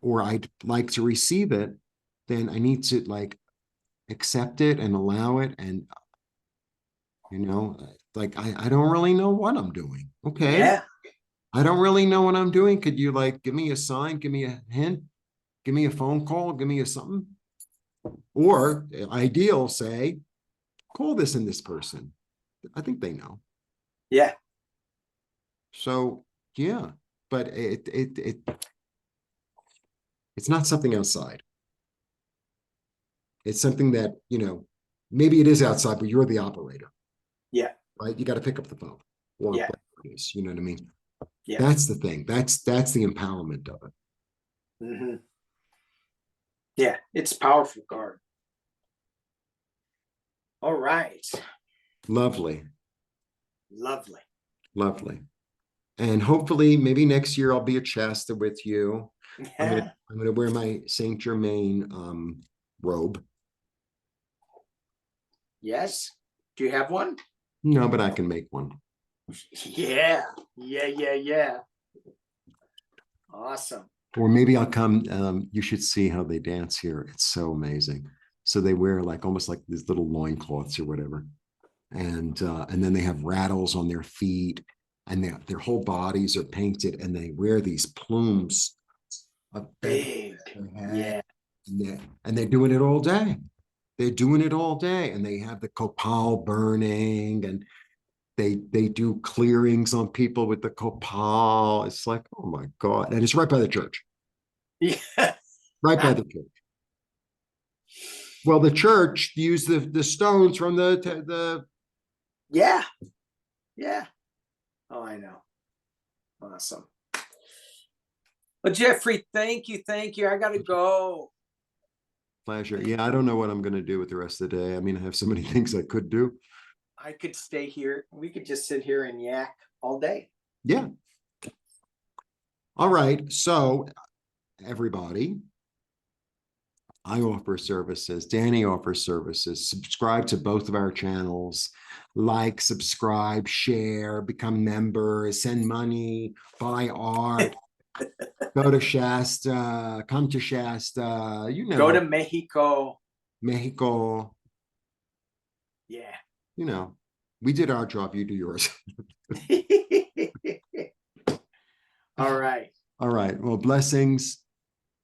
or I'd like to receive it, then I need to like accept it and allow it. And, you know, like, I don't really know what I'm doing. Okay. Yeah. I don't really know what I'm doing. Could you like give me a sign, give me a hint, give me a phone call, give me a something? Or ideal, say, call this and this person. I think they know. Yeah. So yeah, but it's not something outside. It's something that, you know, maybe it is outside, but you're the operator, Yeah. right? You got to pick up the phone, or Yeah. whatever it is, you know what I mean? Yeah. That's the thing. That's the empowerment of it. Mm-hmm. Yeah. It's a powerful card. All right. Lovely, Lovely. lovely. And hopefully, maybe next year I'll be at Shasta with you. Yeah. I'm gonna wear my Saint Germain robe. Yes. Do you have one? No, but I can make one. Yeah. Yeah. Awesome. Or maybe I'll come. You should see how they dance here. It's so amazing. So they wear like almost like these little loincloths or whatever. And then they have rattles on their feet, and their whole bodies are painted, and they wear these plumes of feathers Big. on their head, Yeah. and they're doing it all day. They're doing it all day, and they have the copal burning, and they do clearings on people with the copal. It's like, oh my God. And it's right by the church. Yeah. Right by the church. Well, the church used the stones from the Yeah. Yeah. Oh, I know. Awesome. Well, Jeffrey, thank you. I gotta go. pleasure. Yeah, I don't know what I'm going to do with the rest of the day. I mean, I have so many things I could do. I could stay here. We could just sit here and yak all day. Yeah. All right. So, everybody, I offer services. Danny offers services. Subscribe to both of our channels. Like, subscribe, share, become members, send money, buy art, go to Shasta, come to Shasta, you Go to know, Mexico. Mexico, Yeah. you know. We did our job, you do yours. All right. All right. Well, blessings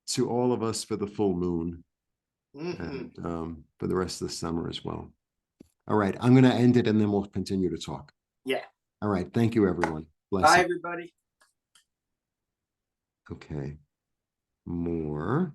to all of us for the full moon and for the rest of the summer as well. All right. I'm going to end it and then we'll continue to talk. Yeah. All right. Thank you, everyone. Bye, Blessings. everybody. Okay. More.